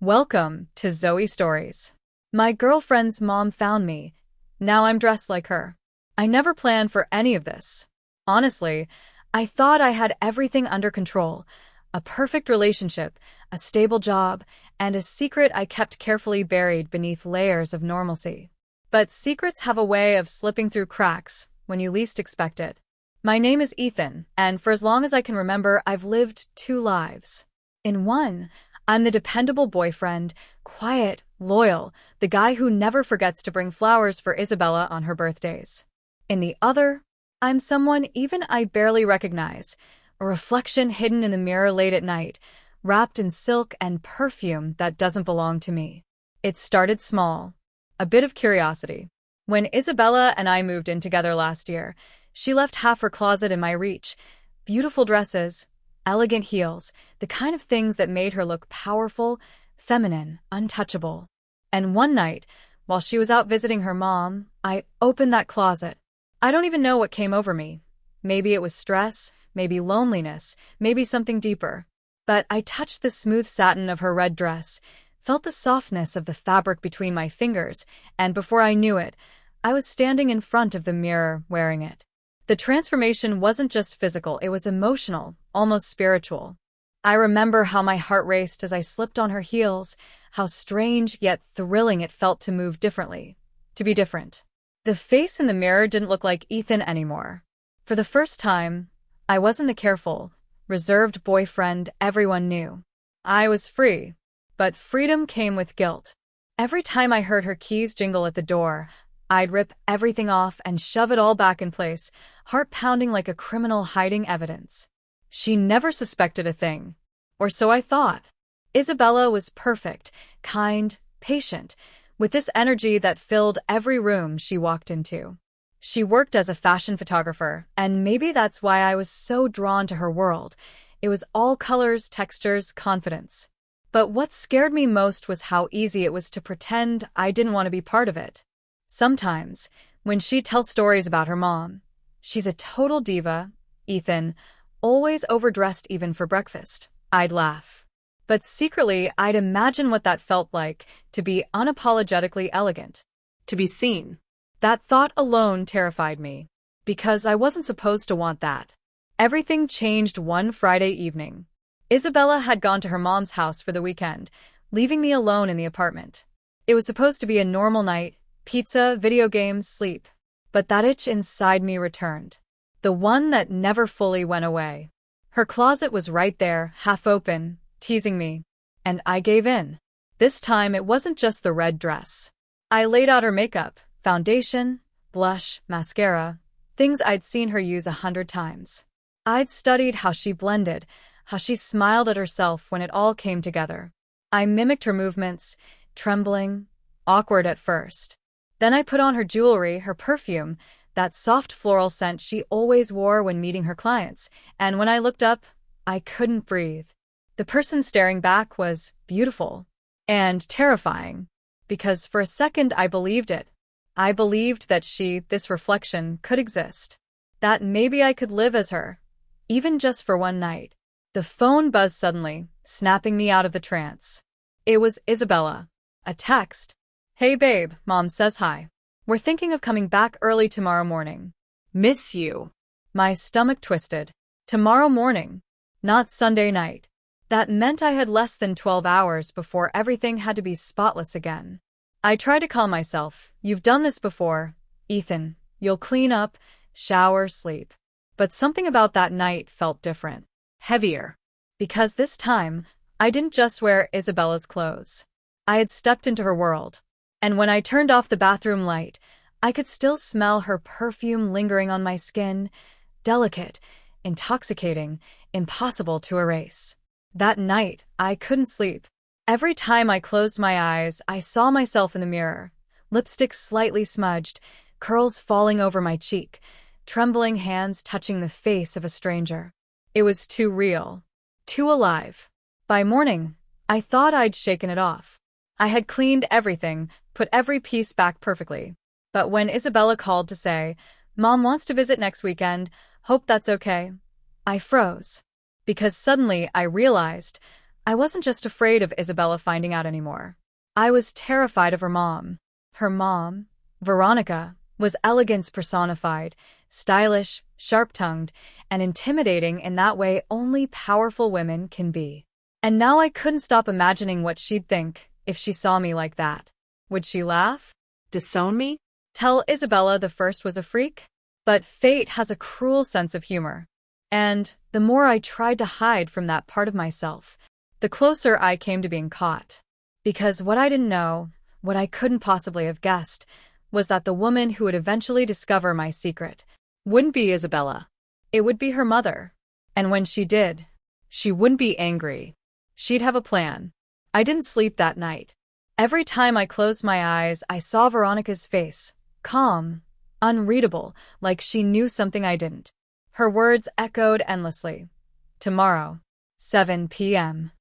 Welcome to Zoe Stories. My girlfriend's mom found me. Now I'm dressed like her. I never planned for any of this. Honestly, I thought I had everything under control. A perfect relationship, a stable job, and a secret I kept carefully buried beneath layers of normalcy. But secrets have a way of slipping through cracks when you least expect it. My name is Ethan, and for as long as I can remember, I've lived two lives. In one, I'm the dependable boyfriend, quiet, loyal, the guy who never forgets to bring flowers for Isabella on her birthdays. In the other, I'm someone even I barely recognize, a reflection hidden in the mirror late at night, wrapped in silk and perfume that doesn't belong to me. It started small, a bit of curiosity. When Isabella and I moved in together last year, she left half her closet in my reach. Beautiful dresses, elegant heels, the kind of things that made her look powerful, feminine, untouchable. And one night, while she was out visiting her mom, I opened that closet. I don't even know what came over me. Maybe it was stress, maybe loneliness, maybe something deeper. But I touched the smooth satin of her red dress, felt the softness of the fabric between my fingers, and before I knew it, I was standing in front of the mirror wearing it. The transformation wasn't just physical, it was emotional, almost spiritual. I remember how my heart raced as I slipped on her heels, how strange yet thrilling it felt to move differently, to be different. The face in the mirror didn't look like Ethan anymore. For the first time, I wasn't the careful, reserved boyfriend everyone knew. I was free, but freedom came with guilt. Every time I heard her keys jingle at the door, I'd rip everything off and shove it all back in place, heart pounding like a criminal hiding evidence. She never suspected a thing. Or so I thought. Isabella was perfect, kind, patient, with this energy that filled every room she walked into. She worked as a fashion photographer, and maybe that's why I was so drawn to her world. It was all colors, textures, confidence. But what scared me most was how easy it was to pretend I didn't want to be part of it. Sometimes, when she'd tell stories about her mom, she's a total diva, Ethan, always overdressed even for breakfast, I'd laugh. But secretly, I'd imagine what that felt like, to be unapologetically elegant, to be seen. That thought alone terrified me, because I wasn't supposed to want that. Everything changed one Friday evening. Isabella had gone to her mom's house for the weekend, leaving me alone in the apartment. It was supposed to be a normal night, pizza, video games, sleep. But that itch inside me returned. The one that never fully went away. Her closet was right there, half open, teasing me. And I gave in. This time it wasn't just the red dress. I laid out her makeup, foundation, blush, mascara, things I'd seen her use 100 times. I'd studied how she blended, how she smiled at herself when it all came together. I mimicked her movements, trembling, awkward at first. Then I put on her jewelry, her perfume, that soft floral scent she always wore when meeting her clients, and when I looked up, I couldn't breathe. The person staring back was beautiful and terrifying, because for a second I believed it. I believed that this reflection, could exist, that maybe I could live as her, even just for one night. The phone buzzed suddenly, snapping me out of the trance. It was Isabella. A text. "Hey babe, Mom says hi. We're thinking of coming back early tomorrow morning. Miss you." My stomach twisted. Tomorrow morning, not Sunday night. That meant I had less than 12 hours before everything had to be spotless again. I tried to calm myself. You've done this before, Ethan. You'll clean up, shower, sleep. But something about that night felt different. Heavier. Because this time, I didn't just wear Isabella's clothes. I had stepped into her world. And when I turned off the bathroom light, I could still smell her perfume lingering on my skin, delicate, intoxicating, impossible to erase. That night, I couldn't sleep. Every time I closed my eyes, I saw myself in the mirror, lipstick slightly smudged, curls falling over my cheek, trembling hands touching the face of a stranger. It was too real, too alive. By morning, I thought I'd shaken it off. I had cleaned everything, put every piece back perfectly. But when Isabella called to say, "Mom wants to visit next weekend, hope that's okay," I froze. Because suddenly I realized I wasn't just afraid of Isabella finding out anymore. I was terrified of her mom. Her mom, Veronica, was elegance personified, stylish, sharp-tongued, and intimidating in that way only powerful women can be. And now I couldn't stop imagining what she'd think if she saw me like that. Would she laugh? Disown me? Tell Isabella the first was a freak? But fate has a cruel sense of humor. And the more I tried to hide from that part of myself, the closer I came to being caught. Because what I didn't know, what I couldn't possibly have guessed, was that the woman who would eventually discover my secret wouldn't be Isabella. It would be her mother. And when she did, she wouldn't be angry. She'd have a plan. I didn't sleep that night. Every time I closed my eyes, I saw Veronica's face, calm, unreadable, like she knew something I didn't. Her words echoed endlessly. Tomorrow, 7 p.m.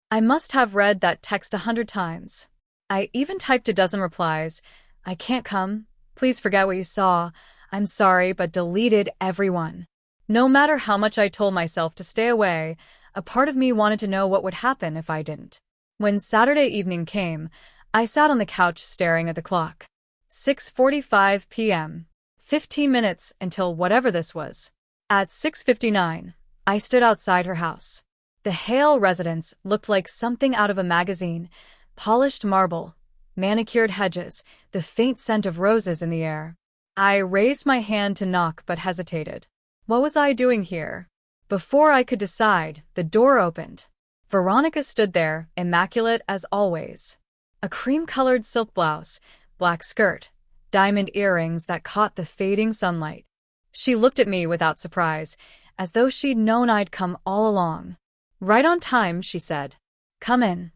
I must have read that text 100 times. I even typed a dozen replies. I can't come. Please forget what you saw. I'm sorry, but deleted everyone. No matter how much I told myself to stay away, a part of me wanted to know what would happen if I didn't. When Saturday evening came, I sat on the couch staring at the clock. 6:45 p.m. 15 minutes until whatever this was. At 6:59, I stood outside her house. The Hale residence looked like something out of a magazine. Polished marble, manicured hedges, the faint scent of roses in the air. I raised my hand to knock but hesitated. What was I doing here? Before I could decide, the door opened. Veronica stood there, immaculate as always. A cream-colored silk blouse, black skirt, diamond earrings that caught the fading sunlight. She looked at me without surprise, as though she'd known I'd come all along. Right on time, she said. Come in.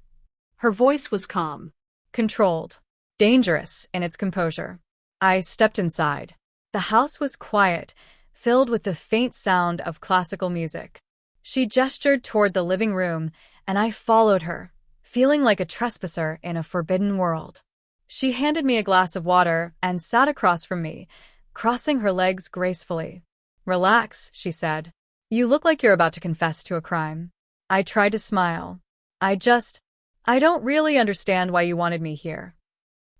Her voice was calm, Controlled, dangerous in its composure. I stepped inside. The house was quiet, filled with the faint sound of classical music. She gestured toward the living room, and I followed her, feeling like a trespasser in a forbidden world. She handed me a glass of water and sat across from me, crossing her legs gracefully. Relax, she said. You look like you're about to confess to a crime. I tried to smile. I don't really understand why you wanted me here.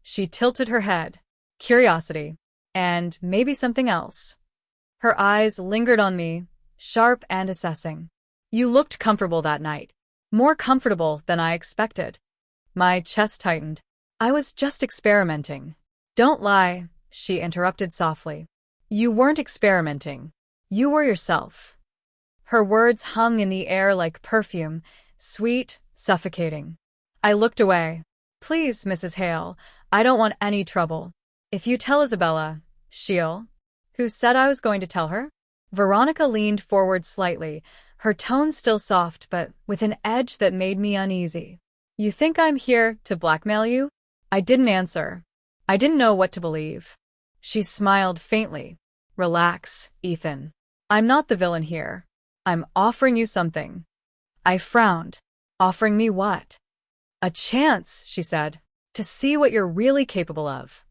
She tilted her head. Curiosity. And maybe something else. Her eyes lingered on me, sharp and assessing. You looked comfortable that night. More comfortable than I expected. My chest tightened. I was just experimenting. Don't lie, she interrupted softly. You weren't experimenting. You were yourself. Her words hung in the air like perfume, sweet, suffocating. I looked away. Please, Mrs. Hale, I don't want any trouble. If you tell Isabella, she'll... Who said I was going to tell her? Veronica leaned forward slightly, her tone still soft but with an edge that made me uneasy. You think I'm here to blackmail you? I didn't answer. I didn't know what to believe. She smiled faintly. Relax, Ethan. I'm not the villain here. I'm offering you something. I frowned. Offering me what? A chance, she said, to see what you're really capable of.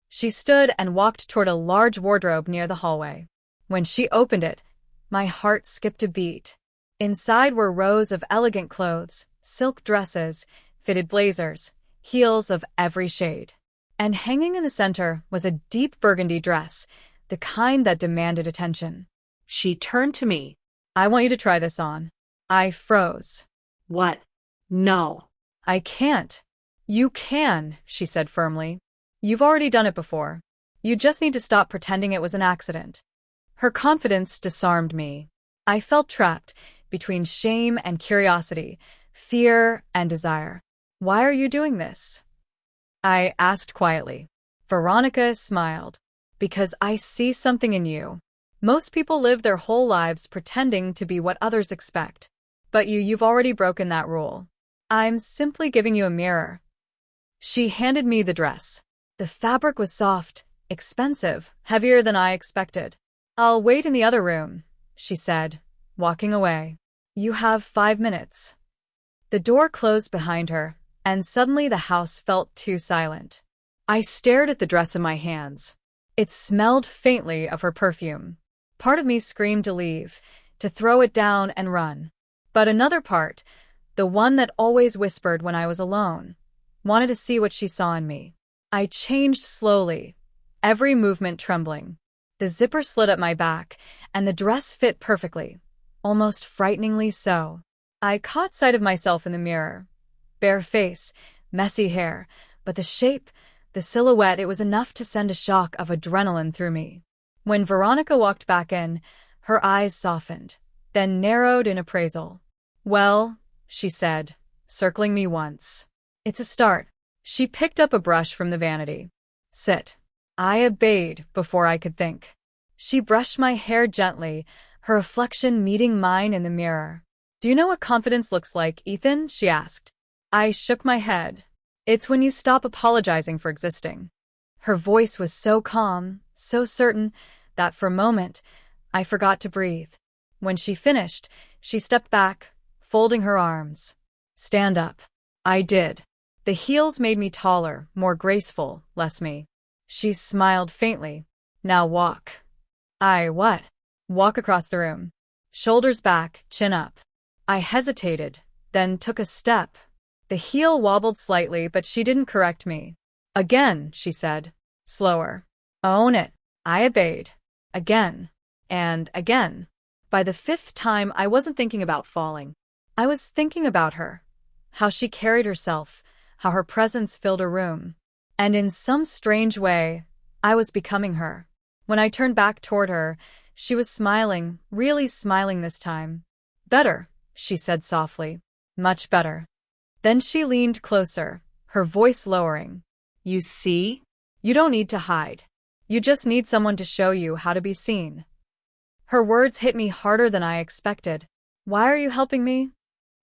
She stood and walked toward a large wardrobe near the hallway. When she opened it, my heart skipped a beat. Inside were rows of elegant clothes, silk dresses, fitted blazers, heels of every shade. And hanging in the center was a deep burgundy dress, the kind that demanded attention. She turned to me. I want you to try this on. I froze. What? No. I can't. You can, she said firmly. You've already done it before. You just need to stop pretending it was an accident. Her confidence disarmed me. I felt trapped between shame and curiosity, fear and desire. Why are you doing this? I asked quietly. Veronica smiled. Because I see something in you. Most people live their whole lives pretending to be what others expect. But you've already broken that rule. I'm simply giving you a mirror. She handed me the dress. The fabric was soft, expensive, heavier than I expected. I'll wait in the other room, she said, walking away. You have 5 minutes. The door closed behind her, and suddenly the house felt too silent. I stared at the dress in my hands. It smelled faintly of her perfume. Part of me screamed to leave, to throw it down and run. But another part, The one that always whispered when I was alone. Wanted to see what she saw in me. I changed slowly, every movement trembling. The zipper slid up my back, and the dress fit perfectly, almost frighteningly so. I caught sight of myself in the mirror. Bare face, messy hair, but the shape, the silhouette, it was enough to send a shock of adrenaline through me. When Veronica walked back in, her eyes softened, then narrowed in appraisal. "Well," she said, circling me once. "It's a start." She picked up a brush from the vanity. "Sit." I obeyed before I could think. She brushed my hair gently, her reflection meeting mine in the mirror. "Do you know what confidence looks like, Ethan?" she asked. I shook my head. "It's when you stop apologizing for existing." Her voice was so calm, so certain, that for a moment, I forgot to breathe. When she finished, she stepped back, folding her arms. "Stand up." I did. The heels made me taller, more graceful, less me. She smiled faintly. "Now walk." What? Walk across the room. Shoulders back, chin up. I hesitated, then took a step. The heel wobbled slightly, but she didn't correct me. "Again," she said. Slower. "Own it." I obeyed. Again. And again. By the fifth time, I wasn't thinking about falling. I was thinking about her. How she carried herself, how her presence filled a room. And in some strange way, I was becoming her. When I turned back toward her, she was smiling, really smiling this time. "Better," she said softly. "Much better." Then she leaned closer, her voice lowering. "You see? You don't need to hide. You just need someone to show you how to be seen." Her words hit me harder than I expected. "Why are you helping me?"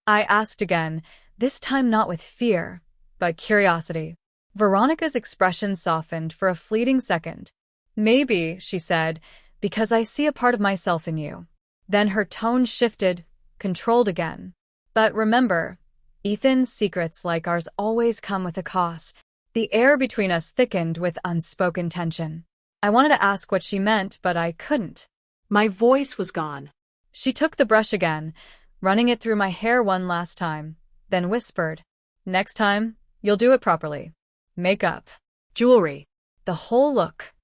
I asked again, this time not with fear, but curiosity. Veronica's expression softened for a fleeting second. "Maybe," she said, "because I see a part of myself in you." Then her tone shifted, controlled again. "But remember, Ethan, secrets like ours always come with a cost." The air between us thickened with unspoken tension. I wanted to ask what she meant, but I couldn't. My voice was gone. She took the brush again, running it through my hair one last time, then whispered, "Next time, you'll do it properly. Makeup, Jewelry. the whole look."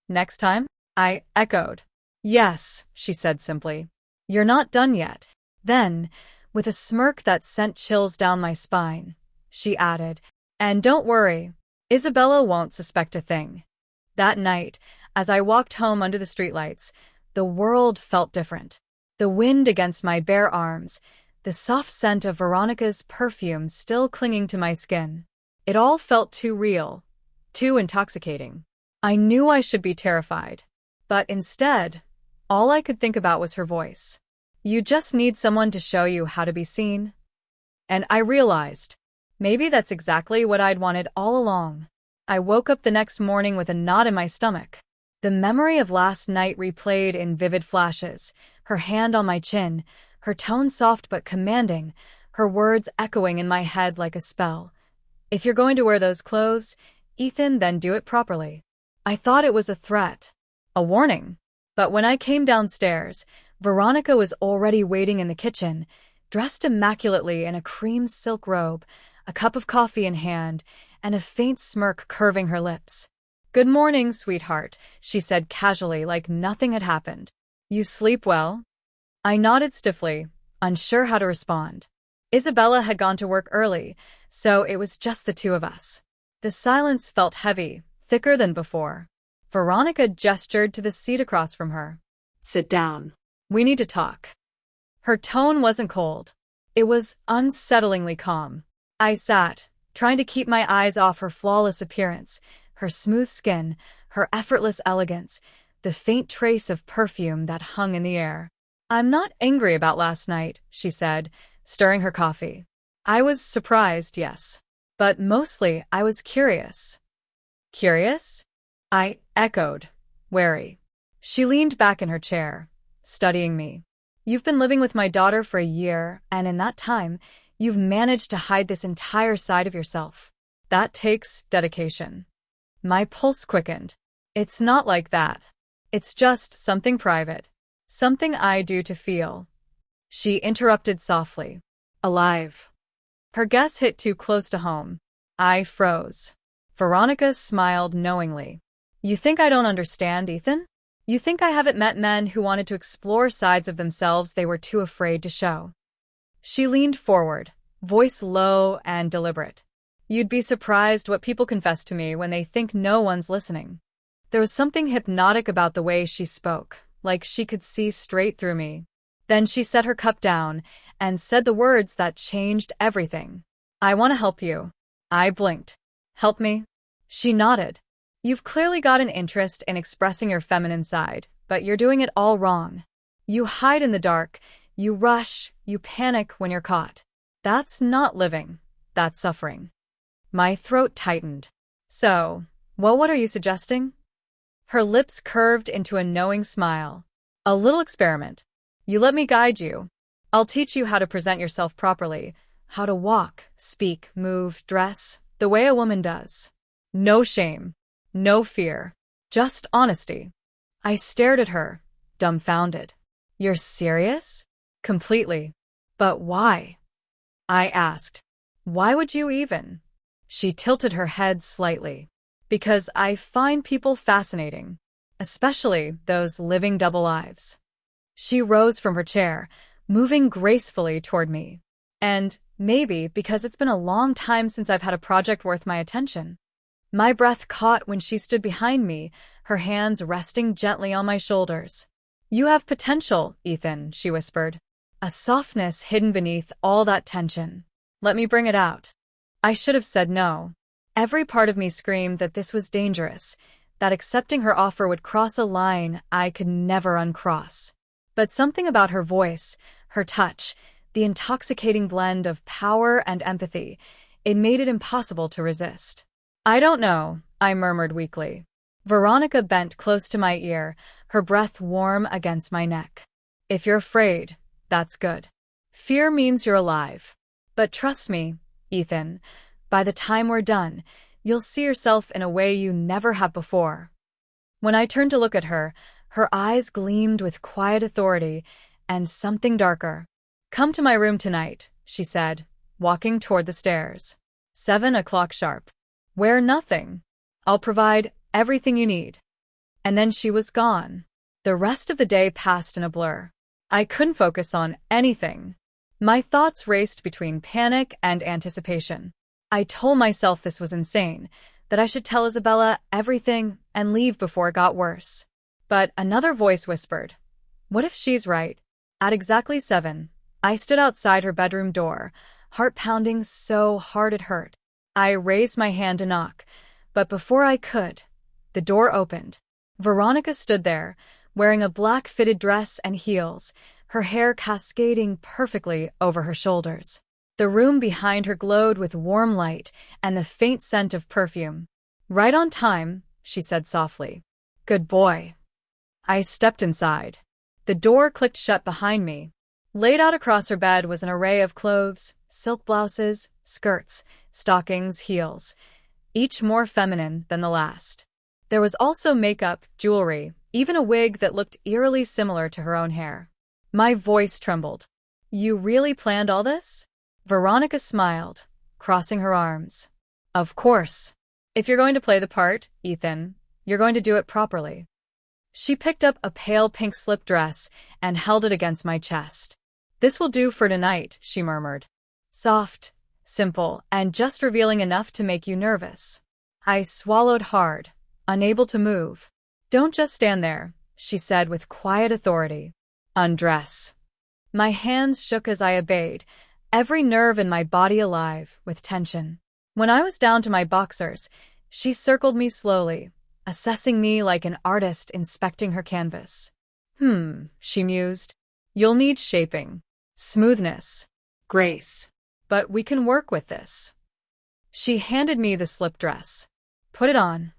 "Next time?" I echoed. "Yes," she said simply. "You're not done yet." Then, with a smirk that sent chills down my spine, she added, "And don't worry, Isabella won't suspect a thing." That night, as I walked home under the streetlights, the world felt different. The wind against my bare arms, the soft scent of Veronica's perfume still clinging to my skin. It all felt too real, too intoxicating. I knew I should be terrified, but instead, all I could think about was her voice. "You just need someone to show you how to be seen." And I realized, maybe that's exactly what I'd wanted all along. I woke up the next morning with a knot in my stomach. The memory of last night replayed in vivid flashes, her hand on my chin, her tone soft but commanding, her words echoing in my head like a spell. "If you're going to wear those clothes, Ethan, then do it properly." I thought it was a threat, a warning. But when I came downstairs, Veronica was already waiting in the kitchen, dressed immaculately in a cream silk robe, a cup of coffee in hand, and a faint smirk curving her lips. "Good morning, sweetheart," she said casually, like nothing had happened. "You sleep well?" I nodded stiffly, unsure how to respond. Isabella had gone to work early, so it was just the two of us. The silence felt heavy, thicker than before. Veronica gestured to the seat across from her. "Sit down. "We need to talk." Her tone wasn't cold. It was unsettlingly calm. I sat, trying to keep my eyes off her flawless appearance, her smooth skin, her effortless elegance, the faint trace of perfume that hung in the air. "I'm not angry about last night," she said, stirring her coffee. "I was surprised, yes. But mostly I was curious." "Curious?" I echoed, wary. She leaned back in her chair, studying me. "You've been living with my daughter for a year, and in that time, you've managed to hide this entire side of yourself. That takes dedication." My pulse quickened. "It's not like that. It's just something private. Something I do to feel." She interrupted softly. "Alive." Her guess hit too close to home. I froze. Veronica smiled knowingly. You think I don't understand, Ethan? You think I haven't met men who wanted to explore sides of themselves they were too afraid to show? She leaned forward, voice low and deliberate. You'd be surprised what people confess to me when they think no one's listening. There was something hypnotic about the way she spoke, like she could see straight through me. Then she set her cup down and said the words that changed everything. I want to help you. I blinked. Help me? She nodded. You've clearly got an interest in expressing your feminine side, but you're doing it all wrong. You hide in the dark, you rush, you panic when you're caught. That's not living. That's suffering. My throat tightened. So, well, what are you suggesting? Her lips curved into a knowing smile. A little experiment. You let me guide you. I'll teach you how to present yourself properly, how to walk, speak, move, dress, the way a woman does. No shame, no fear, just honesty. I stared at her, dumbfounded. You're serious? Completely. But why? I asked. Why would you even? She tilted her head slightly. Because I find people fascinating, especially those living double lives. She rose from her chair, moving gracefully toward me. And maybe because it's been a long time since I've had a project worth my attention. My breath caught when she stood behind me, her hands resting gently on my shoulders. You have potential, Ethan, she whispered. A softness hidden beneath all that tension. Let me bring it out. I should have said no. Every part of me screamed that this was dangerous, that accepting her offer would cross a line I could never uncross. But something about her voice, her touch, the intoxicating blend of power and empathy, it made it impossible to resist. I don't know, I murmured weakly. Veronica bent close to my ear, her breath warm against my neck. If you're afraid, that's good. Fear means you're alive. But trust me, Ethan, by the time we're done, you'll see yourself in a way you never have before. When I turned to look at her, her eyes gleamed with quiet authority and something darker. Come to my room tonight, she said, walking toward the stairs. 7 o'clock sharp. Wear nothing. I'll provide everything you need. And then she was gone. The rest of the day passed in a blur. I couldn't focus on anything. My thoughts raced between panic and anticipation. I told myself this was insane, that I should tell Isabella everything and leave before it got worse. But another voice whispered, what if she's right? At exactly 7, I stood outside her bedroom door, heart pounding so hard it hurt. I raised my hand to knock, but before I could, the door opened. Veronica stood there, wearing a black fitted dress and heels, her hair cascading perfectly over her shoulders. The room behind her glowed with warm light and the faint scent of perfume. Right on time, she said softly. Good boy. I stepped inside. The door clicked shut behind me. Laid out across her bed was an array of clothes, silk blouses, skirts, stockings, heels, each more feminine than the last. There was also makeup, jewelry, even a wig that looked eerily similar to her own hair. My voice trembled. You really planned all this? Veronica smiled, crossing her arms. Of course. If you're going to play the part, Ethan, you're going to do it properly. She picked up a pale pink slip dress and held it against my chest. This will do for tonight, she murmured. Soft, simple, and just revealing enough to make you nervous. I swallowed hard, unable to move. Don't just stand there, she said with quiet authority. Undress. My hands shook as I obeyed, every nerve in my body alive with tension. When I was down to my boxers, she circled me slowly, assessing me like an artist inspecting her canvas. She mused. You'll need shaping, smoothness, grace. But we can work with this. She handed me the slip dress. Put it on.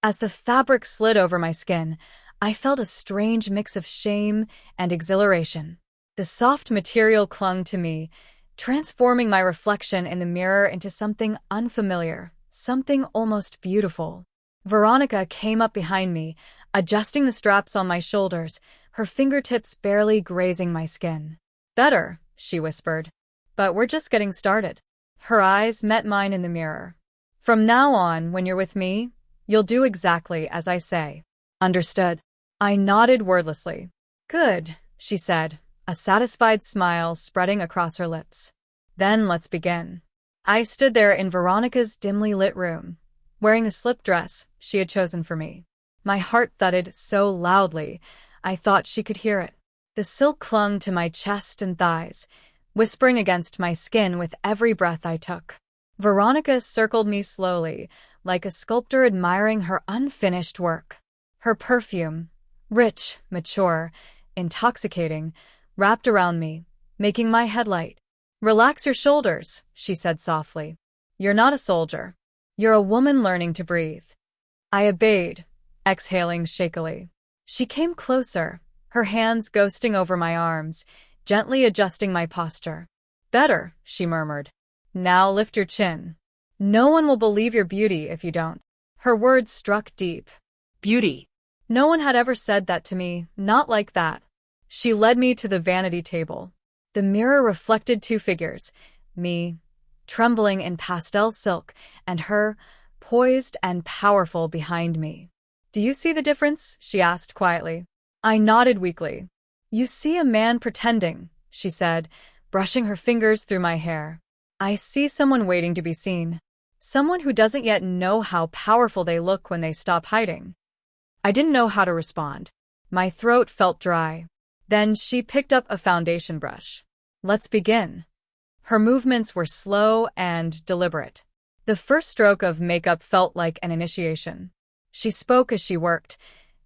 As the fabric slid over my skin, I felt a strange mix of shame and exhilaration. The soft material clung to me, transforming my reflection in the mirror into something unfamiliar, something almost beautiful. Veronica came up behind me, adjusting the straps on my shoulders, her fingertips barely grazing my skin. Better, she whispered. But we're just getting started. Her eyes met mine in the mirror. From now on, when you're with me, you'll do exactly as I say. Understood. I nodded wordlessly. Good, she said, a satisfied smile spreading across her lips. Then let's begin. I stood there in Veronica's dimly lit room, wearing the slip dress she had chosen for me. My heart thudded so loudly, I thought she could hear it. The silk clung to my chest and thighs, whispering against my skin with every breath I took. Veronica circled me slowly, like a sculptor admiring her unfinished work. Her perfume, rich, mature, intoxicating, wrapped around me, making my head light. Relax your shoulders, she said softly. You're not a soldier. You're a woman learning to breathe. I obeyed, exhaling shakily. She came closer, her hands ghosting over my arms, gently adjusting my posture. Better, she murmured. Now lift your chin. No one will believe your beauty if you don't. Her words struck deep. Beauty. No one had ever said that to me, not like that. She led me to the vanity table. The mirror reflected two figures, me, trembling in pastel silk, and her, poised and powerful behind me. Do you see the difference? She asked quietly. I nodded weakly. You see a man pretending, she said, brushing her fingers through my hair. I see someone waiting to be seen. Someone who doesn't yet know how powerful they look when they stop hiding. I didn't know how to respond. My throat felt dry. Then she picked up a foundation brush. Let's begin. Her movements were slow and deliberate. The first stroke of makeup felt like an initiation. She spoke as she worked,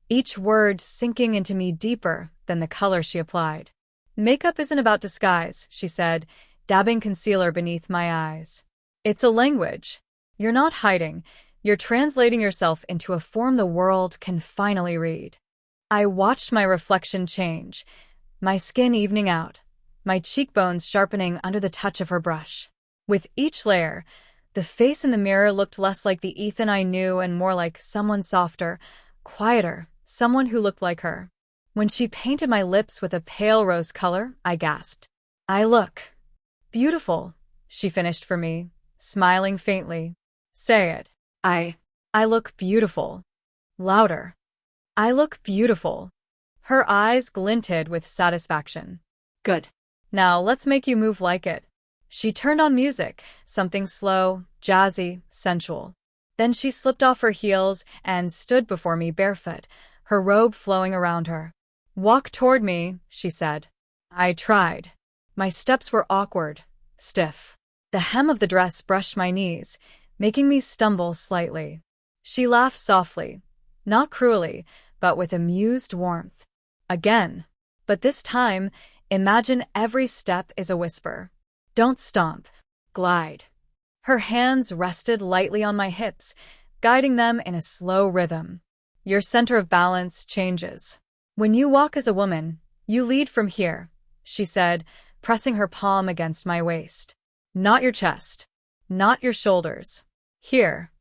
each word sinking into me deeper than the color she applied. Makeup isn't about disguise, she said, dabbing concealer beneath my eyes. It's a language. You're not hiding. You're translating yourself into a form the world can finally read. I watched my reflection change, my skin evening out, my cheekbones sharpening under the touch of her brush. With each layer, the face in the mirror looked less like the Ethan I knew and more like someone softer, quieter, someone who looked like her. When she painted my lips with a pale rose color, I gasped. I look beautiful, she finished for me, smiling faintly. Say it. I look beautiful. Louder. I look beautiful. Her eyes glinted with satisfaction. Good. Now let's make you move like it. She turned on music, something slow, jazzy, sensual. Then she slipped off her heels and stood before me barefoot, her robe flowing around her. Walk toward me, she said. I tried. My steps were awkward, stiff. The hem of the dress brushed my knees, making me stumble slightly. She laughed softly, not cruelly, but with amused warmth. Again. But this time, imagine every step is a whisper. Don't stomp. Glide. Her hands rested lightly on my hips, guiding them in a slow rhythm. Your center of balance changes. When you walk as a woman, you lead from here, she said, pressing her palm against my waist. Not your chest. Not your shoulders. Here.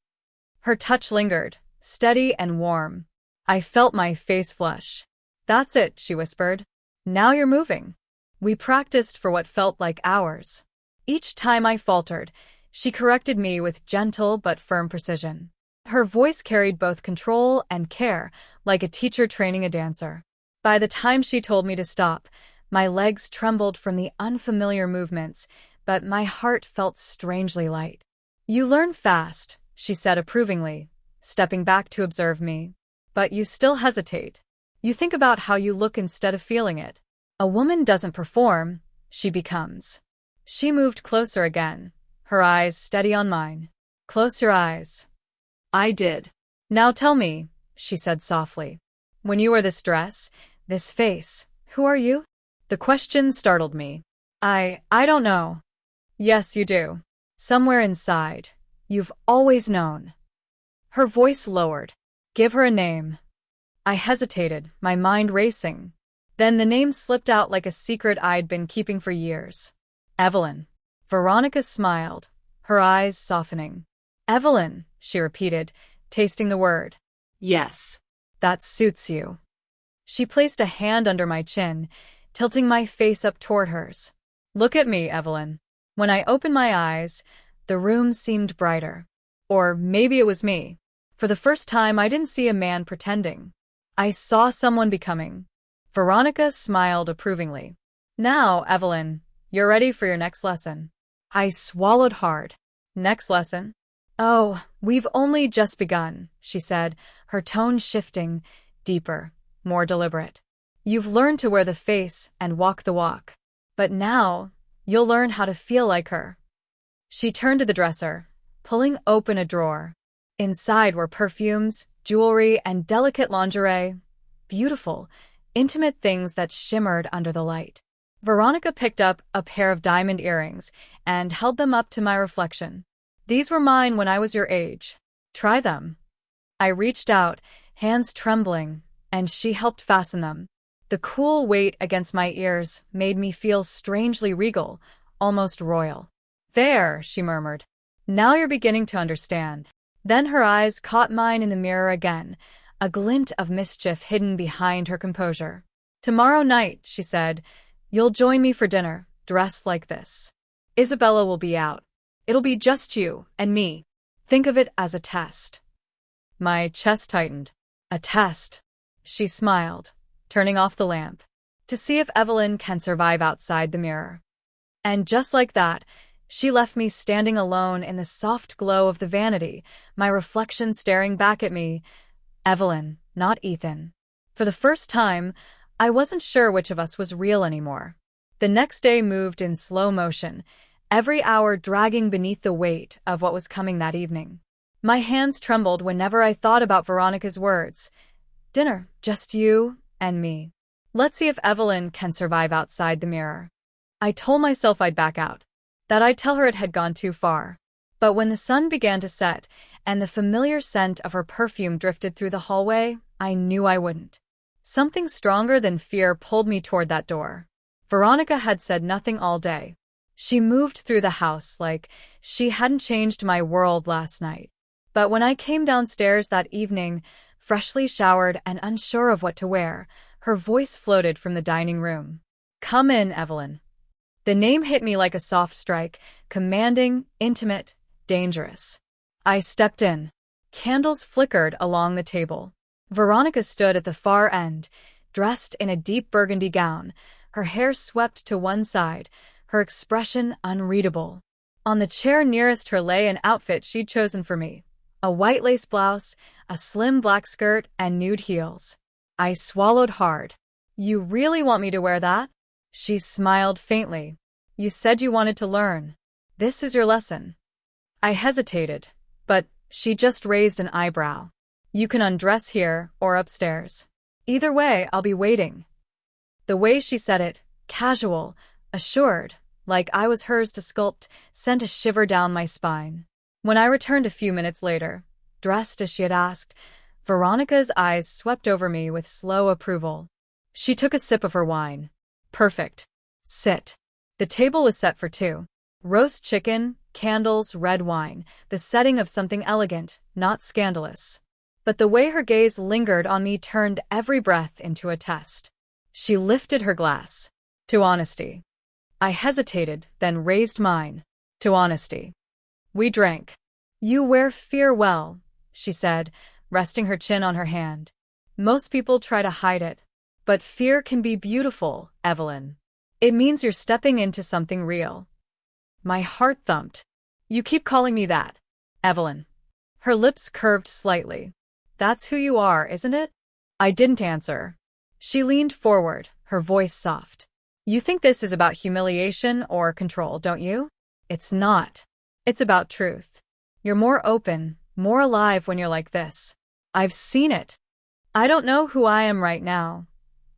Her touch lingered, steady and warm. I felt my face flush. That's it, she whispered. Now you're moving. We practiced for what felt like hours. Each time I faltered, she corrected me with gentle but firm precision. Her voice carried both control and care, like a teacher training a dancer. By the time she told me to stop, my legs trembled from the unfamiliar movements, but my heart felt strangely light. You learn fast, she said approvingly, stepping back to observe me. But you still hesitate. You think about how you look instead of feeling it. A woman doesn't perform, she becomes. She moved closer again, her eyes steady on mine. Close your eyes. I did. Now tell me, she said softly. When you wear this dress, this face, who are you? The question startled me. I don't know. Yes, you do. Somewhere inside. You've always known. Her voice lowered. Give her a name. I hesitated, my mind racing. Then the name slipped out like a secret I'd been keeping for years. Evelyn. Veronica smiled, her eyes softening. Evelyn, she repeated, tasting the word. Yes. That suits you. She placed a hand under my chin, tilting my face up toward hers. Look at me, Evelyn. When I open my eyes, The room seemed brighter. Or maybe it was me. For the first time, I didn't see a man pretending. I saw someone becoming. Veronica smiled approvingly. Now, Evelyn, you're ready for your next lesson. I swallowed hard. Next lesson? Oh, we've only just begun, she said, her tone shifting, deeper, more deliberate. You've learned to wear the face and walk the walk. But now, you'll learn how to feel like her. She turned to the dresser, pulling open a drawer. Inside were perfumes, jewelry, and delicate lingerie. Beautiful, intimate things that shimmered under the light. Veronica picked up a pair of diamond earrings and held them up to my reflection. These were mine when I was your age. Try them. I reached out, hands trembling, and she helped fasten them. The cool weight against my ears made me feel strangely regal, almost royal. There, she murmured. Now you're beginning to understand. Then her eyes caught mine in the mirror again, a glint of mischief hidden behind her composure. Tomorrow night, she said, you'll join me for dinner, dressed like this. Isabella will be out. It'll be just you and me. Think of it as a test. My chest tightened. A test. She smiled, turning off the lamp, to see if Evelyn can survive outside the mirror. And just like that, she left me standing alone in the soft glow of the vanity, my reflection staring back at me. Evelyn, not Ethan. For the first time, I wasn't sure which of us was real anymore. The next day moved in slow motion, every hour dragging beneath the weight of what was coming that evening. My hands trembled whenever I thought about Veronica's words. Dinner, just you and me. Let's see if Evelyn can survive outside the mirror. I told myself I'd back out, that I'd tell her it had gone too far. But when the sun began to set and the familiar scent of her perfume drifted through the hallway, I knew I wouldn't. Something stronger than fear pulled me toward that door. Veronica had said nothing all day. She moved through the house like she hadn't changed my world last night. But when I came downstairs that evening, freshly showered and unsure of what to wear, her voice floated from the dining room. Come in, Evelyn. The name hit me like a soft strike, commanding, intimate, dangerous. I stepped in. Candles flickered along the table. Veronica stood at the far end, dressed in a deep burgundy gown, her hair swept to one side, her expression unreadable. On the chair nearest her lay an outfit she'd chosen for me, a white lace blouse, a slim black skirt, and nude heels. I swallowed hard. You really want me to wear that? She smiled faintly. You said you wanted to learn. This is your lesson. I hesitated, but she just raised an eyebrow. You can undress here or upstairs. Either way, I'll be waiting. The way she said it, casual, assured, like I was hers to sculpt, sent a shiver down my spine. When I returned a few minutes later, dressed as she had asked, Veronica's eyes swept over me with slow approval. She took a sip of her wine. Perfect. Sit. The table was set for two. Roast chicken, candles, red wine, the setting of something elegant, not scandalous. But the way her gaze lingered on me turned every breath into a test. She lifted her glass. To honesty. I hesitated, then raised mine. To honesty. We drank. You wear fear well, she said, resting her chin on her hand. Most people try to hide it. But fear can be beautiful, Evelyn. It means you're stepping into something real. My heart thumped. You keep calling me that, Evelyn. Her lips curved slightly. That's who you are, isn't it? I didn't answer. She leaned forward, her voice soft. You think this is about humiliation or control, don't you? It's not. It's about truth. You're more open, more alive when you're like this. I've seen it. I don't know who I am right now,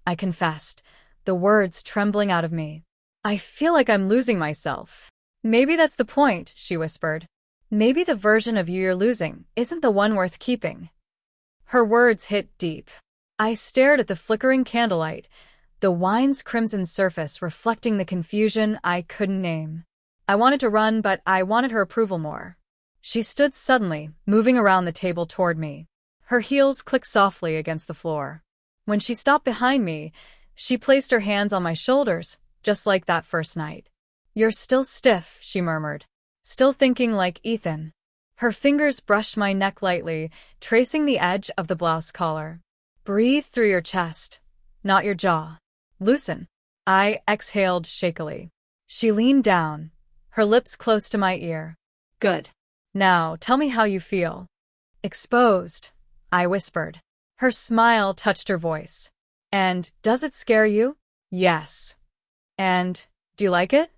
I confessed, the words trembling out of me. I feel like I'm losing myself. Maybe that's the point, she whispered. Maybe the version of you you're losing isn't the one worth keeping. Her words hit deep. I stared at the flickering candlelight, the wine's crimson surface reflecting the confusion I couldn't name. I wanted to run, but I wanted her approval more. She stood suddenly, moving around the table toward me. Her heels clicked softly against the floor. When she stopped behind me, she placed her hands on my shoulders, just like that first night. You're still stiff, she murmured. Still thinking like Ethan. Her fingers brushed my neck lightly, tracing the edge of the blouse collar. Breathe through your chest, not your jaw. Loosen. I exhaled shakily. She leaned down, her lips close to my ear. Good. Now, tell me how you feel. Exposed, I whispered. Her smile touched her voice. And does it scare you? Yes. And do you like it?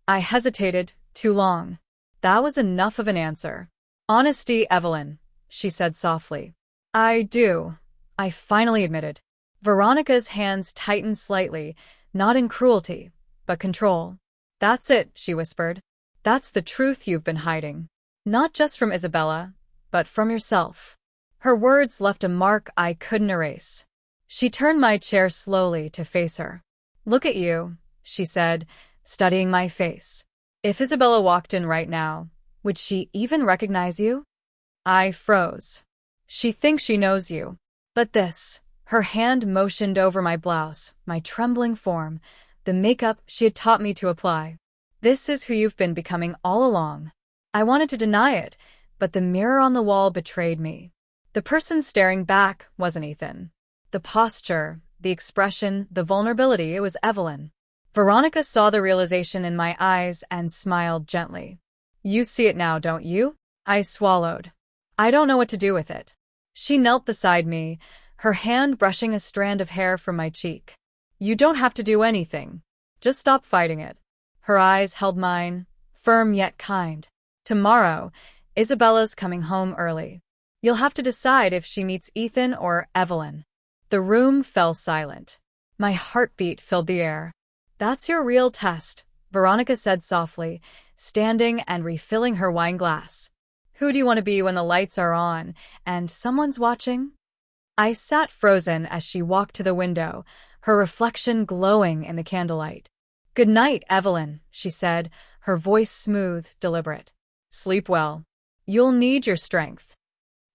I hesitated too long. That was enough of an answer. Honesty, Evelyn, she said softly. I do, I finally admitted. Veronica's hands tightened slightly, not in cruelty, but control. That's it, she whispered. That's the truth you've been hiding. Not just from Isabella, but from yourself. Her words left a mark I couldn't erase. She turned my chair slowly to face her. Look at you, she said, studying my face. If Isabella walked in right now, would she even recognize you? I froze. She thinks she knows you. But this, her hand motioned over my blouse, my trembling form, the makeup she had taught me to apply. This is who you've been becoming all along. I wanted to deny it, but the mirror on the wall betrayed me. The person staring back wasn't Ethan. The posture, the expression, the vulnerability, it was Evelyn. Veronica saw the realization in my eyes and smiled gently. You see it now, don't you? I swallowed. I don't know what to do with it. She knelt beside me, her hand brushing a strand of hair from my cheek. You don't have to do anything. Just stop fighting it. Her eyes held mine, firm yet kind. Tomorrow, Isabella's coming home early. You'll have to decide if she meets Ethan or Evelyn. The room fell silent. My heartbeat filled the air. That's your real test, Veronica said softly, standing and refilling her wine glass. Who do you want to be when the lights are on and someone's watching? I sat frozen as she walked to the window, her reflection glowing in the candlelight. Good night, Evelyn, she said, her voice smooth, deliberate. Sleep well. You'll need your strength.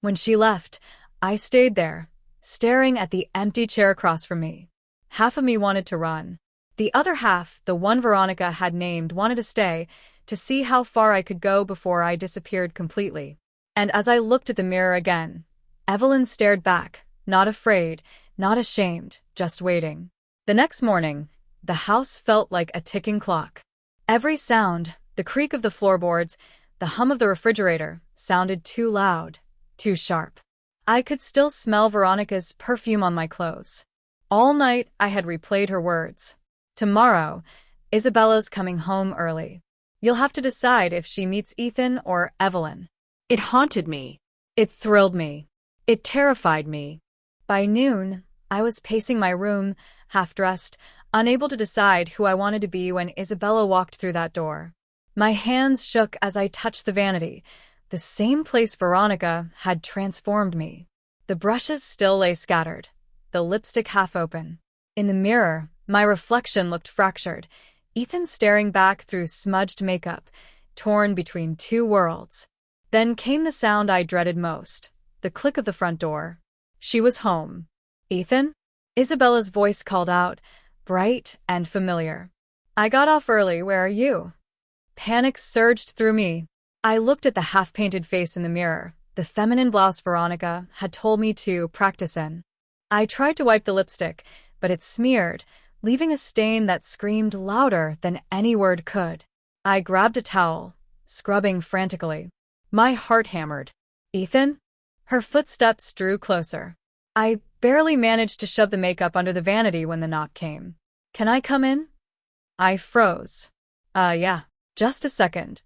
When she left, I stayed there, staring at the empty chair across from me. Half of me wanted to run. The other half, the one Veronica had named, wanted to stay, to see how far I could go before I disappeared completely. And as I looked at the mirror again, Evelyn stared back, not afraid, not ashamed, just waiting. The next morning, the house felt like a ticking clock. Every sound, the creak of the floorboards, the hum of the refrigerator, sounded too loud, too sharp. I could still smell Veronica's perfume on my clothes. All night I had replayed her words. Tomorrow, Isabella's coming home early. You'll have to decide if she meets Ethan or Evelyn. It haunted me. It thrilled me. It terrified me. By noon, I was pacing my room, half-dressed, unable to decide who I wanted to be when Isabella walked through that door. My hands shook as I touched the vanity, the same place Veronica had transformed me. The brushes still lay scattered, the lipstick half open. In the mirror, my reflection looked fractured, Ethan staring back through smudged makeup, torn between two worlds. Then came the sound I dreaded most, the click of the front door. She was home. Ethan? Isabella's voice called out, bright and familiar. I got off early, where are you? Panic surged through me. I looked at the half-painted face in the mirror, the feminine blouse Veronica had told me to practice in. I tried to wipe the lipstick, but it smeared, leaving a stain that screamed louder than any word could. I grabbed a towel, scrubbing frantically. My heart hammered. Ethan? Her footsteps drew closer. I barely managed to shove the makeup under the vanity when the knock came. Can I come in? I froze. Yeah, just a second.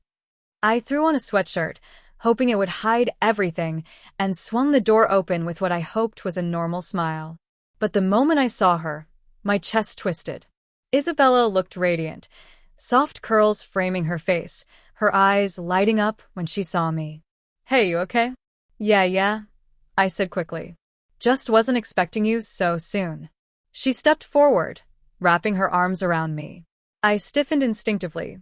I threw on a sweatshirt, hoping it would hide everything, and swung the door open with what I hoped was a normal smile. But the moment I saw her, my chest twisted. Isabella looked radiant, soft curls framing her face, her eyes lighting up when she saw me. Hey, you okay? Yeah, I said quickly. Just wasn't expecting you so soon. She stepped forward, wrapping her arms around me. I stiffened instinctively,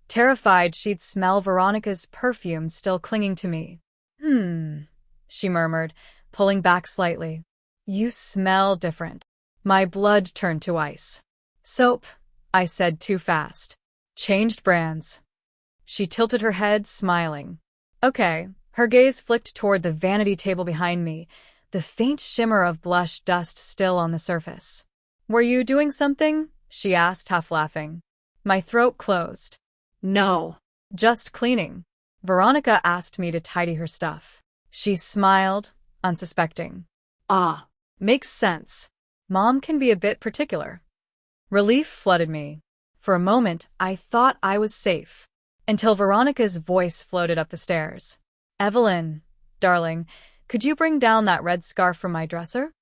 terrified she'd smell Veronica's perfume still clinging to me. She murmured, pulling back slightly. You smell different. My blood turned to ice. Soap, I said too fast. Changed brands. She tilted her head, smiling. Okay. Her gaze flicked toward the vanity table behind me, the faint shimmer of blush dust still on the surface. Were you doing something? She asked, half laughing. My throat closed. No. Just cleaning. Veronica asked me to tidy her stuff. She smiled, unsuspecting. Ah. Makes sense. Mom can be a bit particular. Relief flooded me. For a moment, I thought I was safe. Until Veronica's voice floated up the stairs. Evelyn, darling, could you bring down that red scarf from my dresser?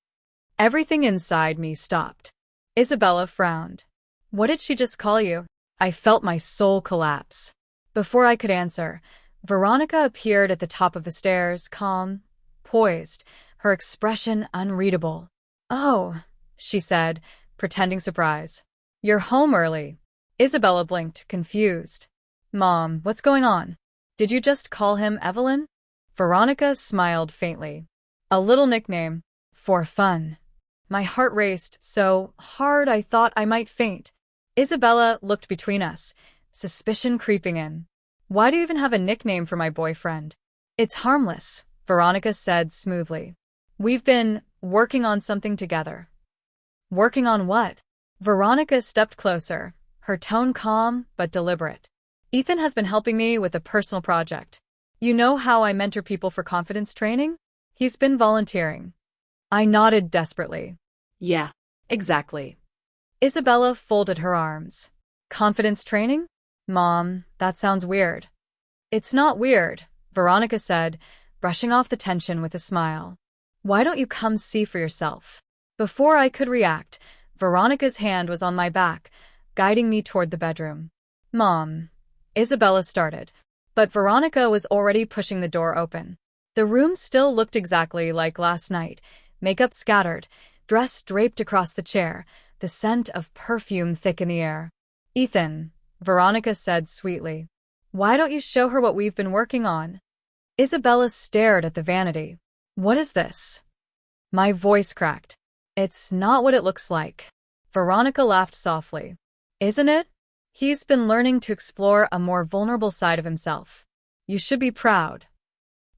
Everything inside me stopped. Isabella frowned. What did she just call you? I felt my soul collapse. Before I could answer, Veronica appeared at the top of the stairs, calm, poised, her expression unreadable. Oh, she said, pretending surprise. You're home early. Isabella blinked, confused. Mom, what's going on? Did you just call him Evelyn? Veronica smiled faintly. A little nickname. For fun. My heart raced so hard I thought I might faint. Isabella looked between us, suspicion creeping in. Why do you even have a nickname for my boyfriend? It's harmless, Veronica said smoothly. We've been working on something together. Working on what? Veronica stepped closer, her tone calm but deliberate. Ethan has been helping me with a personal project. You know how I mentor people for confidence training? He's been volunteering. I nodded desperately. Yeah, exactly. Isabella folded her arms. Confidence training? Mom, that sounds weird. It's not weird, Veronica said, brushing off the tension with a smile. Why don't you come see for yourself? Before I could react, Veronica's hand was on my back, guiding me toward the bedroom. Mom, Isabella started, but Veronica was already pushing the door open. The room still looked exactly like last night, makeup scattered, dress draped across the chair, the scent of perfume thick in the air. Ethan, Veronica said sweetly, why don't you show her what we've been working on? Isabella stared at the vanity. What is this? My voice cracked. It's not what it looks like. Veronica laughed softly. Isn't it? He's been learning to explore a more vulnerable side of himself. You should be proud.